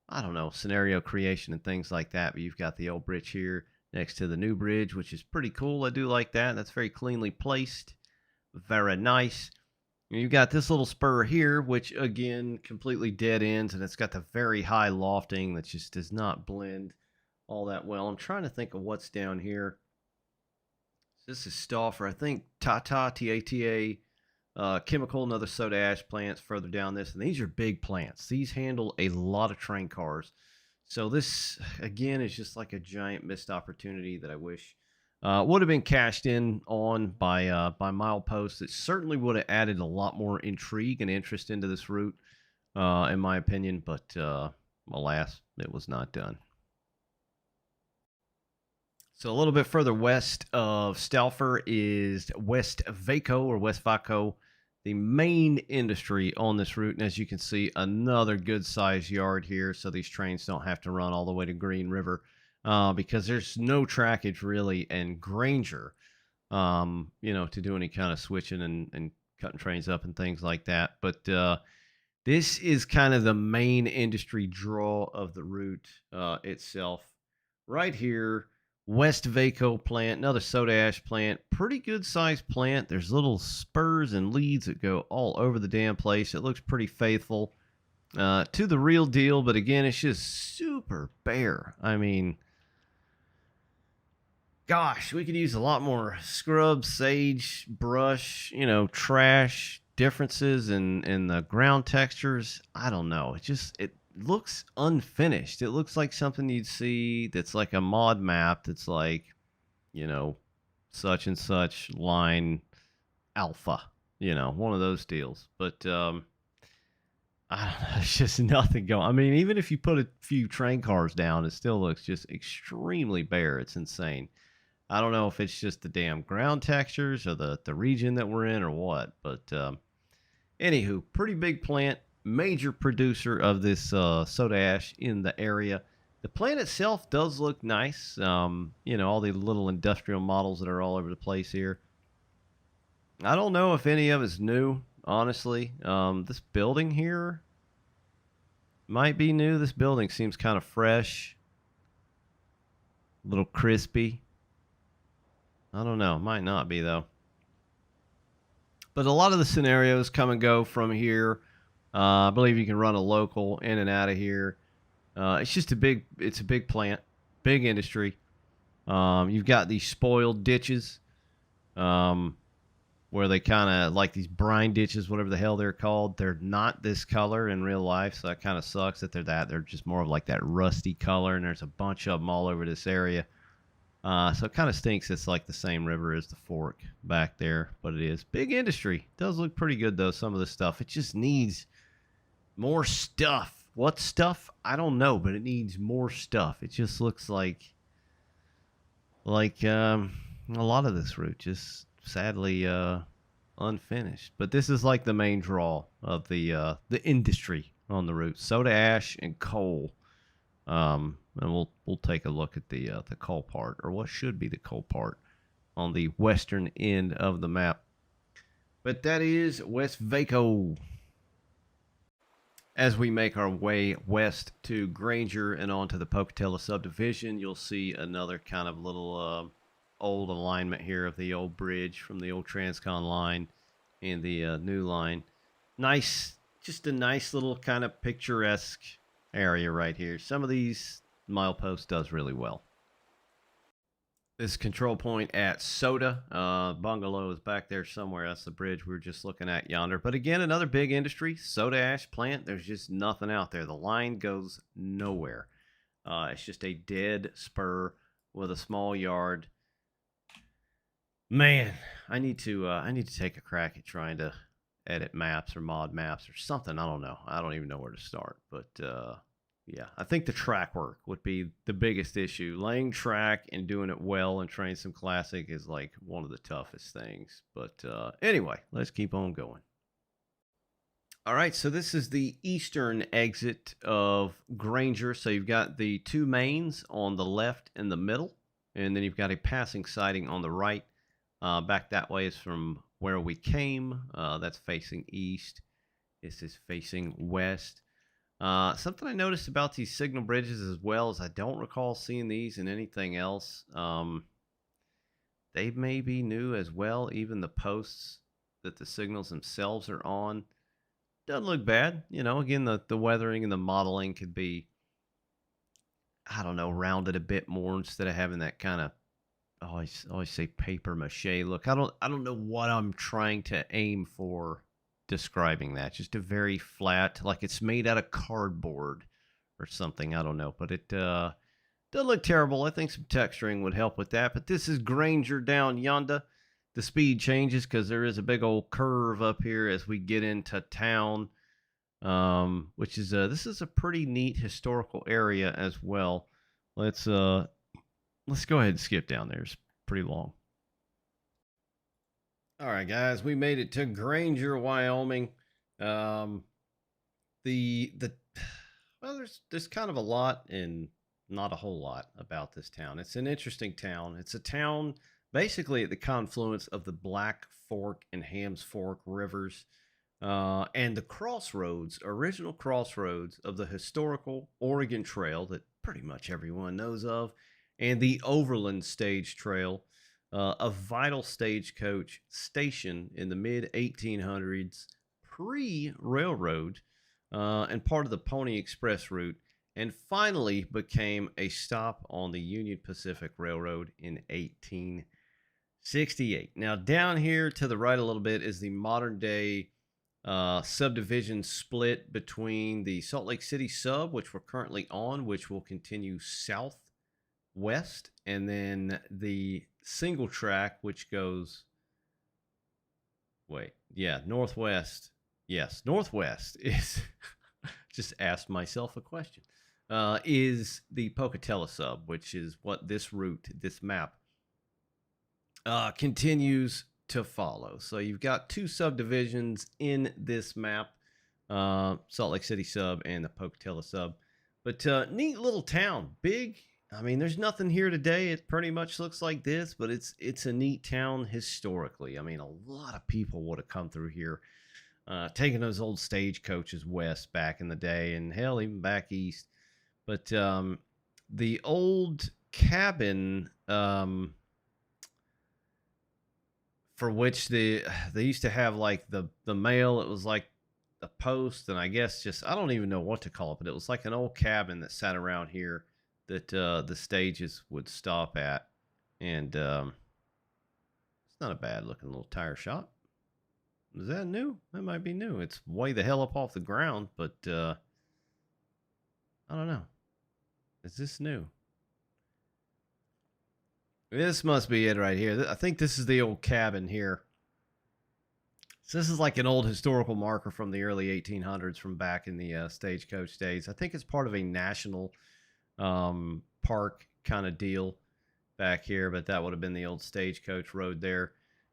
I don't know, scenario creation and things like that. But you've got the old bridge here next to the new bridge, which is pretty cool. I do like that. That's very cleanly placed. Very nice. You've got this little spur here, which again, completely dead ends, and it's got the very high lofting that just does not blend all that well. I'm trying to think of what's down here. This is Stauffer. I think Tata, T-A-T-A, chemical and other soda ash plants further down this. And these are big plants. These handle a lot of train cars. So this, again, is just like a giant missed opportunity that I wish would have been cashed in on by Milepost. It certainly would have added a lot more intrigue and interest into this route, in my opinion. But alas, it was not done. So a little bit further west of Stauffer is West Vaco or West Vaco, the main industry on this route. And as you can see, another good sized yard here. So these trains don't have to run all the way to Green River because there's no trackage really in Granger, to do any kind of switching and cutting trains up and things like that. But this is kind of the main industry draw of the route itself. Right here, West Vaco plant, another soda ash plant, pretty good sized plant. There's little spurs and leads that go all over the damn place. It looks pretty faithful to the real deal, but again, it's just super bare. I mean, gosh, we could use a lot more scrub, sage, brush, trash, differences in the ground textures. I don't know. It looks unfinished. It looks like something you'd see that's like a mod map that's like, such and such line alpha, one of those deals. But I don't know, it's just nothing going. I mean, even if you put a few train cars down, it still looks just extremely bare. It's insane. I don't know if it's just the damn ground textures or the region that we're in or what. But anywho, pretty big plant. Major producer of this soda ash in the area. The plant itself does look nice. All the little industrial models that are all over the place here. I don't know if any of it's new, honestly. This building here might be new. This building seems kind of fresh. A little crispy. I don't know. Might not be, though. But a lot of the scenarios come and go from here. I believe you can run a local in and out of here. It's just a big plant, big industry. You've got these spoiled ditches, where they kind of like these brine ditches, whatever the hell they're called. They're not this color in real life, so that kind of sucks that they're that. They're just more of like that rusty color, and there's a bunch of them all over this area. So it kind of stinks it's like the same river as the fork back there, but it is. Big industry. It does look pretty good, though, some of the stuff. It just needs more stuff. What stuff? I don't know, but it needs more stuff. It just looks like a lot of this route, just sadly unfinished. But this is like the main draw of the industry on the route: soda ash and coal. And we'll take a look at the coal part, or what should be the coal part, on the western end of the map. But that is West Vaco. As we make our way west to Granger and onto the Pocatello subdivision, you'll see another kind of little old alignment here of the old bridge from the old Transcon line and the new line. Nice, just a nice little kind of picturesque area right here. Some of these Milepost does really well. This control point at Soda. Bungalow is back there somewhere. That's the bridge we were just looking at yonder. But again, another big industry. Soda ash plant. There's just nothing out there. The line goes nowhere. It's just a dead spur with a small yard. Man, I need to take a crack at trying to edit maps or mod maps or something. I don't know. I don't even know where to start. But yeah, I think the track work would be the biggest issue. Laying track and doing it well and Train Sim Classic is like one of the toughest things. But anyway, let's keep on going. All right, so this is the eastern exit of Granger. So you've got the two mains on the left and the middle, and then you've got a passing siding on the right. Back that way is from where we came. That's facing east. This is facing west. Something I noticed about these signal bridges as well is I don't recall seeing these in anything else. They may be new as well. Even the posts that the signals themselves are on doesn't look bad. Again, the weathering and the modeling could be, I don't know, rounded a bit more instead of having that kind of, always say paper mache look. I don't know what I'm trying to aim for describing that. Just a very flat, like it's made out of cardboard or something. I don't know, but it doesn't look terrible. I think some texturing would help with that. But this is Granger down yonder. The speed changes because there is a big old curve up here as we get into town, which is this is a pretty neat historical area as well. Let's go ahead and skip down there. It's pretty long. All right, guys, we made it to Granger, Wyoming. The well, there's kind of a lot and not a whole lot about this town. It's an interesting town. It's a town basically at the confluence of the Black Fork and Hams Fork rivers, and the original crossroads of the historical Oregon Trail that pretty much everyone knows of, and the Overland Stage Trail, a vital stagecoach station in the mid 1800s, pre-railroad, and part of the Pony Express route, and finally became a stop on the Union Pacific Railroad in 1868. Now, down here to the right a little bit is the modern day subdivision split between the Salt Lake City sub, which we're currently on, which will continue southwest, and then the single track, which goes, northwest. Yes, northwest is, just asked myself a question, is the Pocatello sub, which is what this map continues to follow. So you've got two subdivisions in this map, Salt Lake City sub and the Pocatello sub. But neat little town, big. I mean, there's nothing here today. It pretty much looks like this, but it's a neat town historically. I mean, a lot of people would have come through here, taking those old stagecoaches west back in the day, and hell, even back east. But the old cabin, for which they used to have like the mail, it was like the post, and I guess I don't even know what to call it, but it was like an old cabin that sat around here that the stages would stop at. And it's not a bad looking little tire shop. Is that new? That might be new. It's way the hell up off the ground, but I don't know. Is this new? This must be it right here. I think this is the old cabin here. So this is like an old historical marker from the early 1800s, from back in the stagecoach days. I think it's part of a national park kind of deal back here, but that would have been the old stagecoach road there.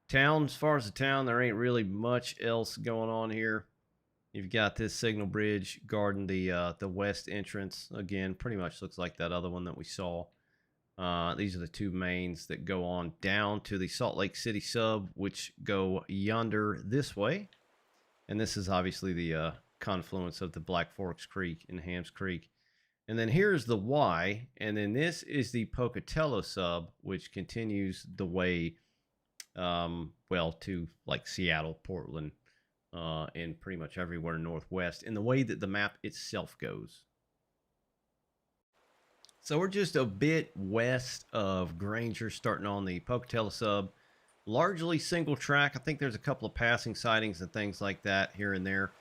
Town, as far as the town, there ain't really much else going on here. You've got this signal bridge guarding the west entrance. Again, pretty much looks like that other one that we saw. These are the two mains that go on down to the Salt Lake City sub, which go yonder this way. And this is obviously the confluence of the Black Forks Creek and Hams Creek. And then here's the Y, and then this is the Pocatello sub, which continues the way, to like Seattle, Portland, and pretty much everywhere northwest, in the way that the map itself goes. So we're just a bit west of Granger, starting on the Pocatello sub. Largely single track. I think there's a couple of passing sightings and things like that here and there.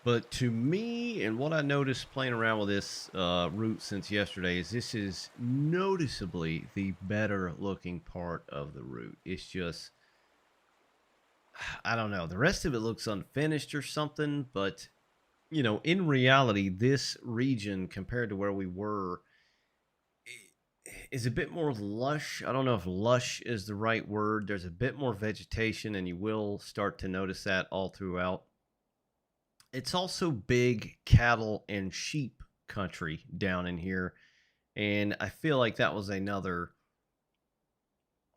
But to me, and what I noticed playing around with this route since yesterday, is this is noticeably the better looking part of the route. It's just, I don't know. The rest of it looks unfinished or something. But, in reality, this region compared to where we were is a bit more lush. I don't know if lush is the right word. There's a bit more vegetation, and you will start to notice that all throughout. It's also big cattle and sheep country down in here, and I feel like that was another,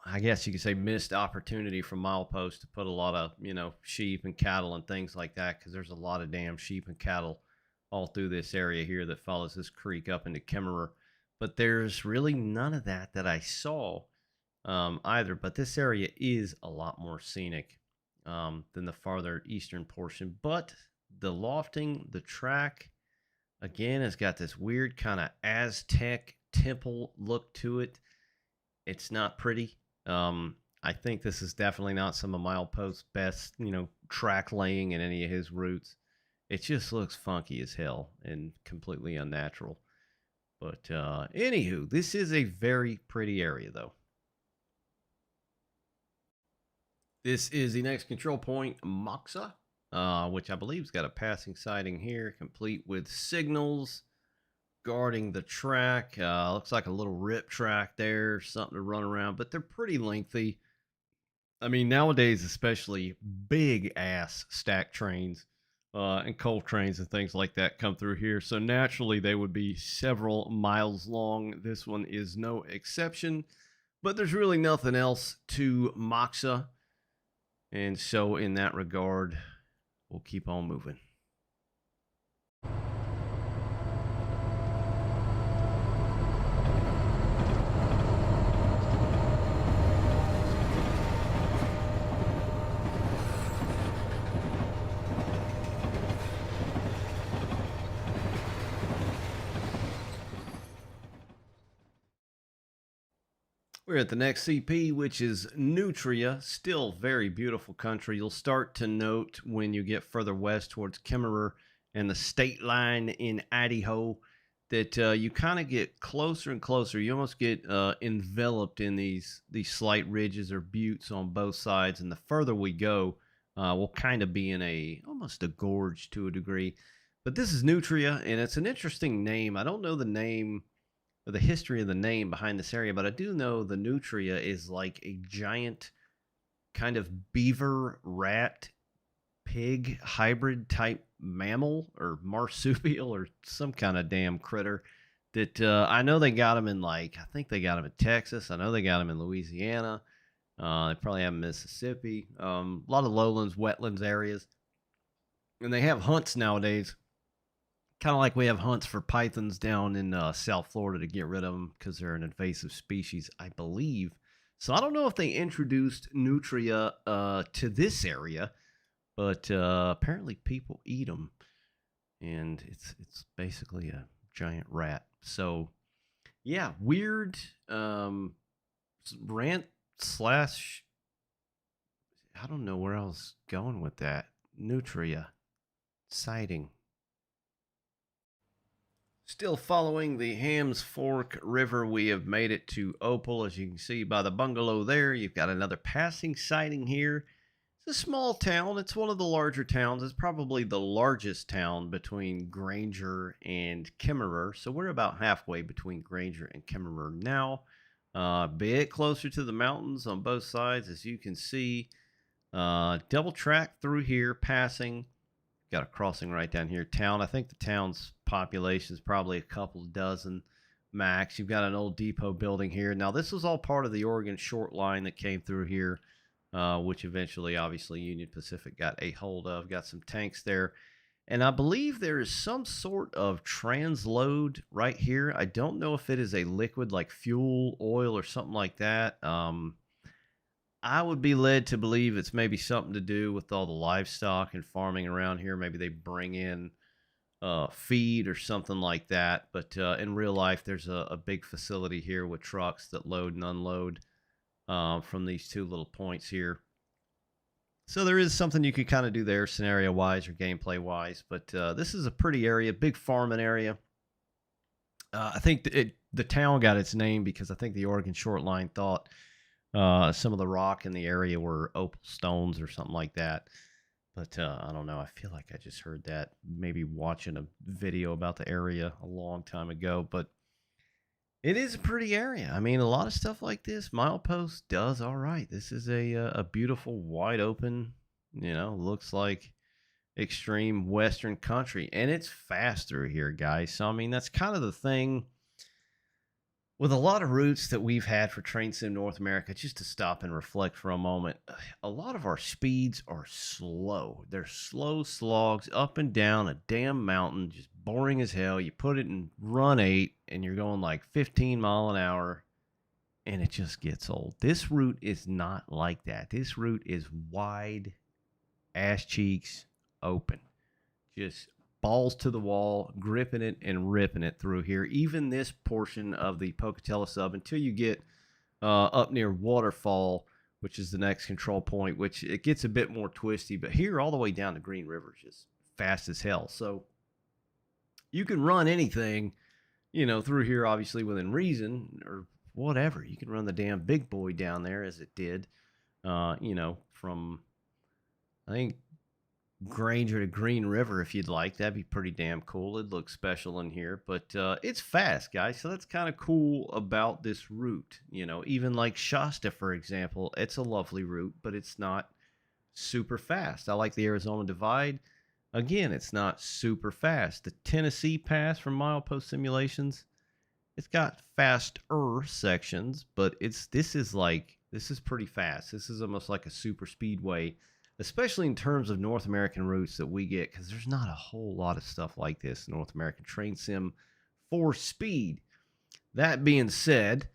I guess you could say, missed opportunity from Milepost to put a lot of, sheep and cattle and things like that, because there's a lot of damn sheep and cattle all through this area here that follows this creek up into Kemmerer. But there's really none of that I saw either. But this area is a lot more scenic than the farther eastern portion. But the lofting, the track, again, has got this weird kind of Aztec temple look to it. It's not pretty. I think this is definitely not some of Milepost's best, track laying in any of his routes. It just looks funky as hell and completely unnatural. But anywho, this is a very pretty area, though. This is the next control point, Moxa, which I believe has got a passing sighting here, complete with signals guarding the track. Looks like a little rip track there, something to run around, but they're pretty lengthy. I mean, nowadays, especially big ass stack trains and coal trains and things like that come through here. So naturally, they would be several miles long. This one is no exception, but there's really nothing else to Moxa. And so, in that regard, we'll keep on moving. We're at the next CP, which is Nutria. Still very beautiful country. You'll start to note when you get further west towards Kemmerer and the state line in Idaho that you kind of get closer and closer. You almost get enveloped in these slight ridges or buttes on both sides. And the further we go, we'll kind of be in almost a gorge to a degree. But this is Nutria, and it's an interesting name. I don't know the name or the history of the name behind this area, but I do know the Nutria is like a giant kind of beaver, rat, pig hybrid type mammal or marsupial or some kind of damn critter that I know they got them in, I think they got them in Texas. I know they got them in Louisiana. They probably have them in Mississippi. A lot of lowlands, wetlands areas. And they have hunts nowadays. Kind of like we have hunts for pythons down in South Florida to get rid of them because they're an invasive species, I believe. So I don't know if they introduced Nutria to this area, but apparently people eat them, and it's basically a giant rat. So yeah, weird rant slash. I don't know where I was going with that. Nutria sighting. Still following the Hams Fork River, we have made it to Opal. As you can see by the bungalow there, you've got another passing sighting here. It's a small town. It's one of the larger towns. It's probably the largest town between Granger and Kemmerer. So we're about halfway between Granger and Kemmerer now. A bit closer to the mountains on both sides, as you can see. Double track through here, passing. Got a crossing right down here. Town, I think the town's population is probably a couple dozen max. You've got an old depot building here. Now, this was all part of the Oregon Short Line that came through here, which eventually, obviously, Union Pacific got a hold of. Got some tanks there. And I believe there is some sort of transload right here. I don't know if it is a liquid like fuel, oil, or something like that. I would be led to believe it's maybe something to do with all the livestock and farming around here. Maybe they bring in feed or something like that. But in real life, there's a big facility here with trucks that load and unload from these two little points here. So there is something you could kind of do there scenario-wise or gameplay-wise. But this is a pretty area, big farming area. I think the town got its name because I think the Oregon Short Line thought some of the rock in the area were opal stones or something like that. But I don't know. I feel like I just heard that maybe watching a video about the area a long time ago. But it is a pretty area. I mean, a lot of stuff like this, Milepost does all right. This is a beautiful, wide open, looks like extreme Western country. And it's fast through here, guys. So, I mean, that's kind of the thing With a lot of routes that we've had for Train Sim North America, just to stop and reflect for a moment, a lot of our speeds are slow. They're slow slogs up and down a damn mountain, just boring as hell. You put it in run 8 and you're going like 15 mile an hour and it just gets old. This route is not like that. This route is wide, ass cheeks open. Just balls to the wall, gripping it and ripping it through here. Even this portion of the Pocatello sub until you get up near Waterfall, which is the next control point, which it gets a bit more twisty. But here, all the way down to Green River, is just fast as hell. So you can run anything, through here, obviously within reason or whatever. You can run the damn big boy down there as it did, from I think Granger to Green River if you'd like. That'd be pretty damn cool. It looks special in here, but it's fast, guys. So that's kind of cool about this route. Even like Shasta, for example, it's a lovely route, but it's not super fast. I like the Arizona Divide. Again, it's not super fast. The Tennessee Pass from Milepost Simulations, it's got faster sections, but this is pretty fast. This is almost like a super speedway, especially in terms of North American routes that we get, because there's not a whole lot of stuff like this in North American Train Sim for speed. That being said,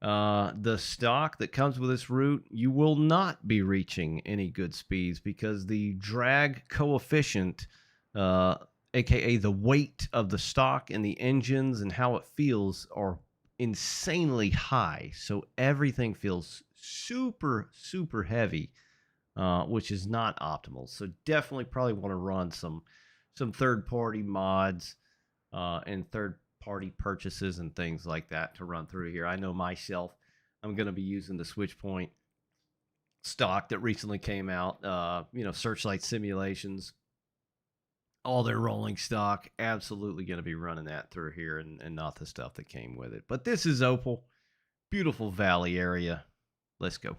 the stock that comes with this route, you will not be reaching any good speeds because the drag coefficient, aka the weight of the stock and the engines and how it feels, are insanely high. So everything feels super, super heavy. Which is not optimal. So definitely probably want to run some third-party mods and third-party purchases and things like that to run through here. I know myself, I'm going to be using the Switchpoint stock that recently came out. Searchlight Simulations, all their rolling stock. Absolutely going to be running that through here and not the stuff that came with it. But this is Opal. Beautiful valley area. Let's go.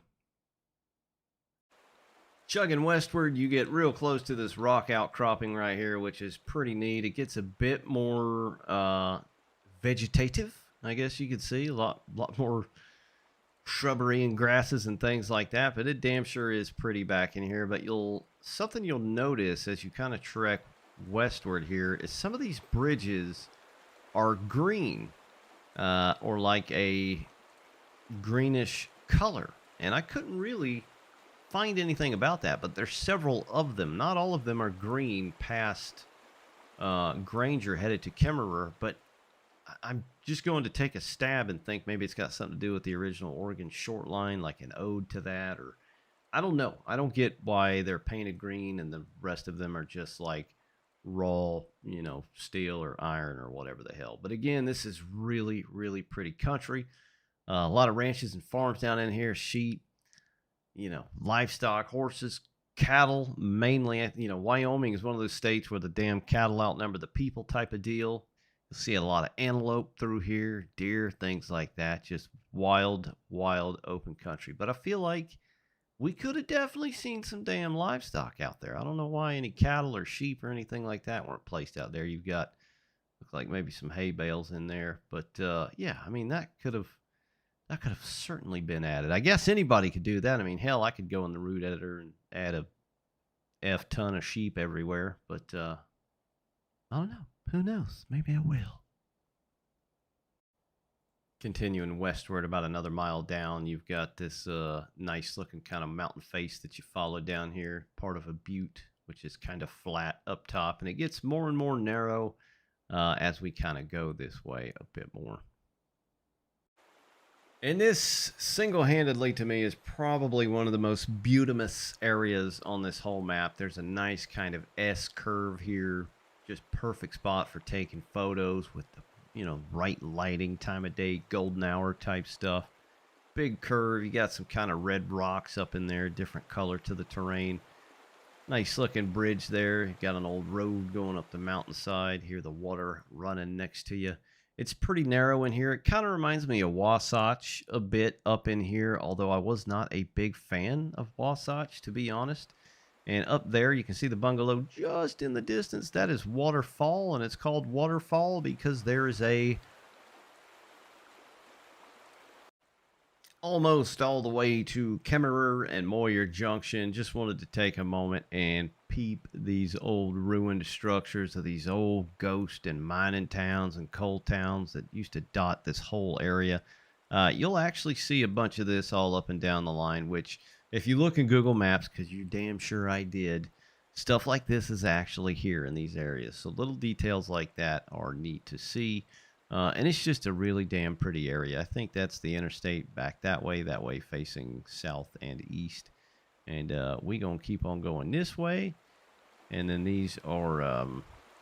Chugging westward, you get real close to this rock outcropping right here, which is pretty neat. It gets a bit more vegetative, I guess you could see. A lot more shrubbery and grasses and things like that, but it damn sure is pretty back in here. But something you'll notice as you kind of trek westward here is some of these bridges are green or like a greenish color, and I couldn't really find anything about that, but there's several of them. Not all of them are green past Granger headed to Kemmerer, but I'm just going to take a stab and think maybe it's got something to do with the original Oregon Short Line, like an ode to that, or I don't know. I don't get why they're painted green and the rest of them are just like raw, steel or iron or whatever the hell. But again, this is really, really pretty country. A lot of ranches and farms down in here, sheep, livestock, horses, cattle, mainly. Wyoming is one of those states where the damn cattle outnumber the people type of deal. You'll see a lot of antelope through here, deer, things like that. Just wild, wild open country. But I feel like we could have definitely seen some damn livestock out there. I don't know why any cattle or sheep or anything like that weren't placed out there. You've got, look like maybe some hay bales in there. But yeah, I mean, that could have certainly been added. I guess anybody could do that. I mean, hell, I could go in the route editor and add a F ton of sheep everywhere. But I don't know. Who knows? Maybe I will. Continuing westward about another mile down, you've got this nice looking kind of mountain face that you follow down here. Part of a butte, which is kind of flat up top. And it gets more and more narrow as we kind of go this way a bit more. And this, single-handedly to me, is probably one of the most beautimous areas on this whole map. There's a nice kind of S-curve here. Just perfect spot for taking photos with the, right lighting, time of day, golden hour type stuff. Big curve. You got some kind of red rocks up in there, different color to the terrain. Nice looking bridge there. You got an old road going up the mountainside. Hear the water running next to you. It's pretty narrow in here. It kind of reminds me of Wasatch a bit up in here, although I was not a big fan of Wasatch, to be honest. And up there, you can see the bungalow just in the distance. That is Waterfall, and it's called Waterfall because there is a almost all the way to Kemmerer and Moyer Junction. Just wanted to take a moment and peep these old ruined structures of these old ghost and mining towns and coal towns that used to dot this whole area. You'll actually see a bunch of this all up and down the line, which, if you look in Google Maps, because you're damn sure I did, stuff like this is actually here in these areas. So little details like that are neat to see. And it's just a really damn pretty area. I think that's the interstate back that way facing south and east. And we going to keep on going this way. And then these are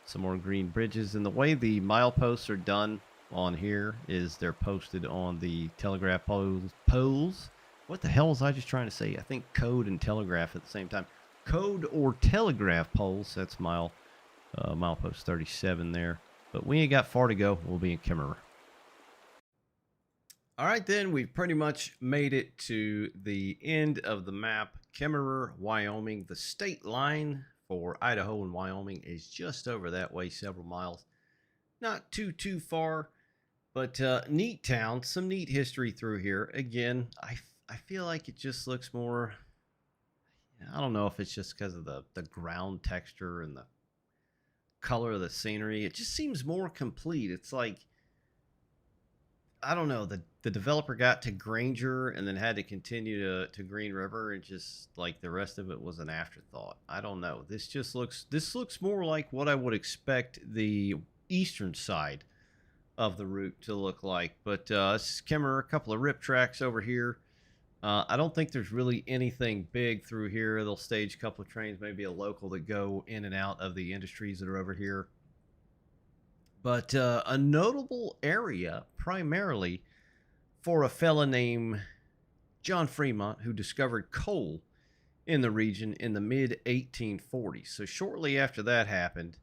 some more green bridges. And the way the mileposts are done on here is they're posted on the telegraph poles. What the hell was I just trying to say? I think code and telegraph at the same time. Code or telegraph poles. That's milepost 37 there. But we ain't got far to go. We'll be in Kemmerer. All right, then. We've pretty much made it to the end of the map. Kemmerer, Wyoming. The state line for Idaho and Wyoming is just over that way, several miles. Not too far, but neat town. Some neat history through here. Again, I feel like it just looks more... I don't know if it's just because of the ground texture and the color of the scenery. It just seems more complete. It's like, I don't know, the developer got to Granger and then had to continue to Green River, and just like the rest of it was an afterthought. I don't know. This looks more like what I would expect the eastern side of the route to look like. But this is Kemmerer, a couple of rip tracks over here. I don't think there's really anything big through here. They'll stage a couple of trains, maybe a local that go in and out of the industries that are over here. But a notable area, primarily for a fella named John Fremont, who discovered coal in the region in the mid-1840s. So shortly after that happened,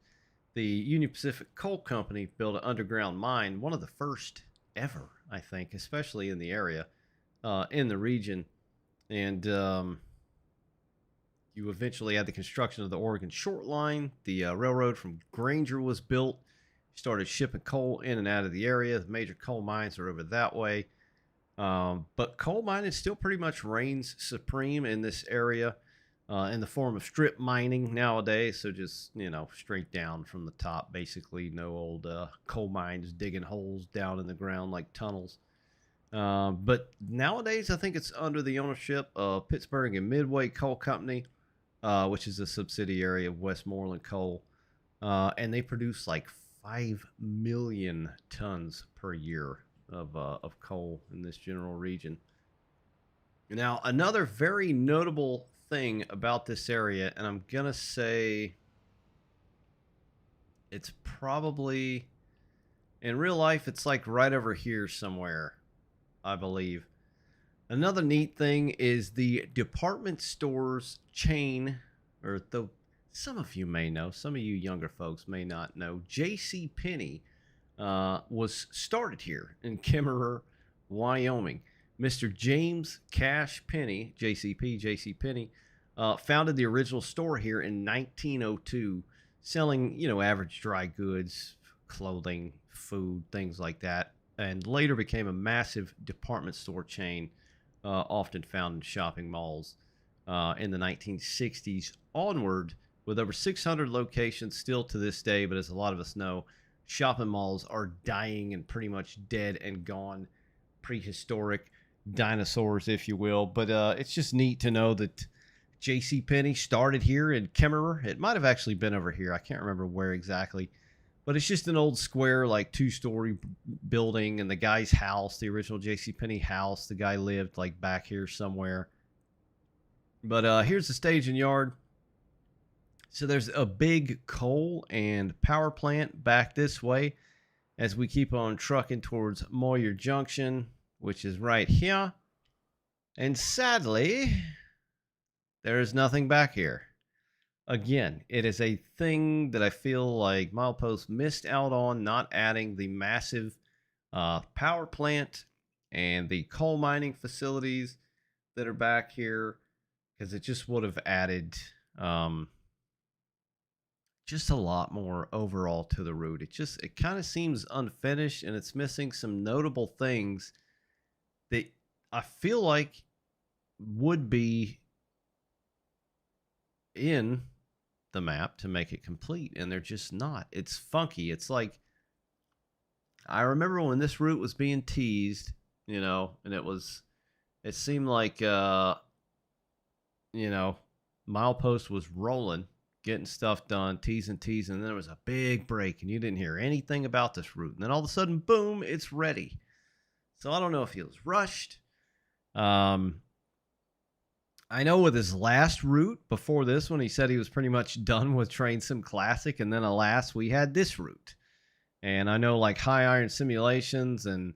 the Union Pacific Coal Company built an underground mine, one of the first ever, I think, especially in the area. In the region, and you eventually had the construction of the Oregon Short Line. The railroad from Granger was built, started shipping coal in and out of the area. The major coal mines are over that way, but coal mining still pretty much reigns supreme in this area in the form of strip mining nowadays. So just, straight down from the top, basically. No old coal mines digging holes down in the ground like tunnels. But nowadays, I think it's under the ownership of Pittsburgh and Midway Coal Company, which is a subsidiary of Westmoreland Coal. And they produce like 5 million tons per year of coal in this general region. Now, another very notable thing about this area, and I'm going to say it's probably, in real life, it's like right over here somewhere, I believe. Another neat thing is the department stores chain, or some of you may know, some of you younger folks may not know. J.C. Penney was started here in Kemmerer, Wyoming. Mr. James Cash Penney, J.C. Penney, founded the original store here in 1902, selling, average dry goods, clothing, food, things like that, and later became a massive department store chain, often found in shopping malls in the 1960s onward, with over 600 locations still to this day. But as a lot of us know, shopping malls are dying and pretty much dead and gone, prehistoric dinosaurs, if you will. But it's just neat to know that J.C. Penney started here in Kemmerer. It might have actually been over here. I can't remember where exactly. But it's just an old square, like 2-story building, and the guy's house, the original J.C. Penney house, the guy lived like back here somewhere. But here's the staging yard. So there's a big coal and power plant back this way as we keep on trucking towards Moyer Junction, which is right here. And sadly, there is nothing back here. Again, it is a thing that I feel like Milepost missed out on, not adding the massive power plant and the coal mining facilities that are back here, because it just would have added just a lot more overall to the route. It kind of seems unfinished, and it's missing some notable things that I feel like would be in the map to make it complete, and they're just not. It's funky. It's like, I remember when this route was being teased, you know, and it seemed like, you know, Milepost was rolling, getting stuff done, teasing, and then there was a big break, and you didn't hear anything about this route. And then all of a sudden, boom, it's ready. So I don't know if he was rushed. I know with his last route before this one, he said he was pretty much done with Train Sim Classic, and then alas, we had this route. And I know like High Iron Simulations and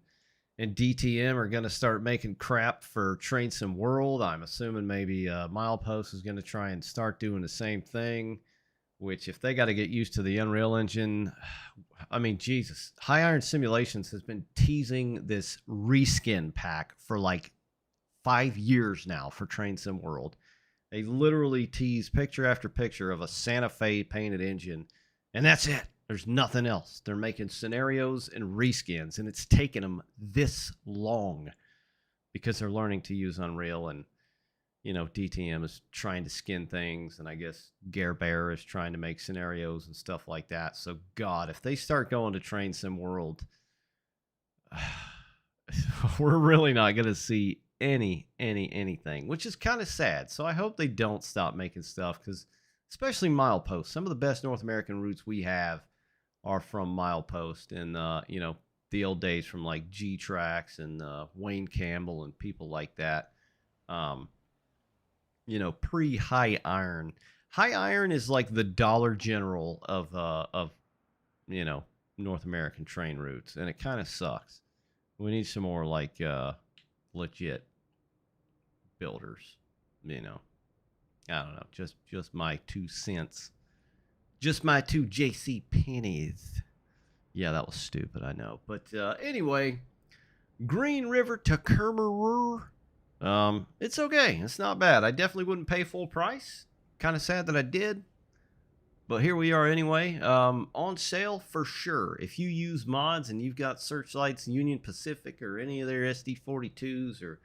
DTM are going to start making crap for Train Sim World. I'm assuming maybe Milepost is going to try and start doing the same thing, which if they got to get used to the Unreal Engine, I mean, Jesus. High Iron Simulations has been teasing this reskin pack for like 5 years now for Train Sim World. They literally tease picture after picture of a Santa Fe painted engine, and that's it. There's nothing else. They're making scenarios and reskins, and it's taken them this long because they're learning to use Unreal, and, you know, DTM is trying to skin things, and I guess Bear is trying to make scenarios and stuff like that. So, God, if they start going to Train Sim World, we're really not going to see anything, which is kind of sad. So I hope they don't stop making stuff, because especially Milepost, some of the best North American routes we have are from Milepost, and you know, the old days from like G Tracks and Wayne Campbell and people like that. You know, pre High Iron. High Iron is like the Dollar General of you know, North American train routes, and it kind of sucks. We need some more like legit builders, you know. I don't know, just my 2 cents. Just my 2 JC pennies. Yeah, that was stupid, I know. But anyway, Green River to Kemmerer. It's okay. It's not bad. I definitely wouldn't pay full price. Kind of sad that I did. But here we are anyway. On sale for sure. If you use mods and you've got Searchlights, Union Pacific, or any of their SD42s, or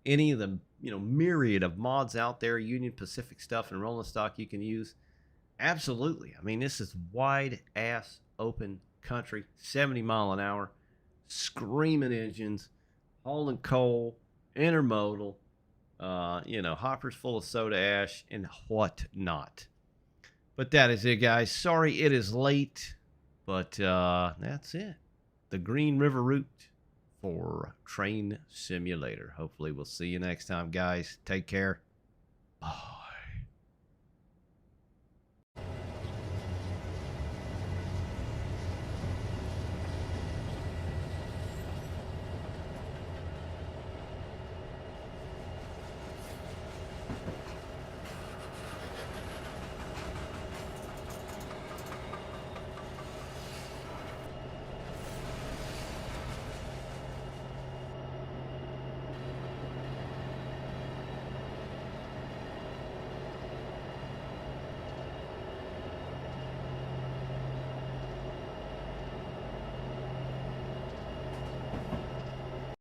any of the, you know, myriad of mods out there, Union Pacific stuff and rolling stock you can use, absolutely. I mean, this is wide ass open country, 70 mile an hour, screaming engines, hauling coal, intermodal, you know, hoppers full of soda ash and whatnot. But that is it, guys. Sorry it is late, but that's it. The Green River route for Train Simulator. Hopefully we'll see you next time, guys. Take care. Bye.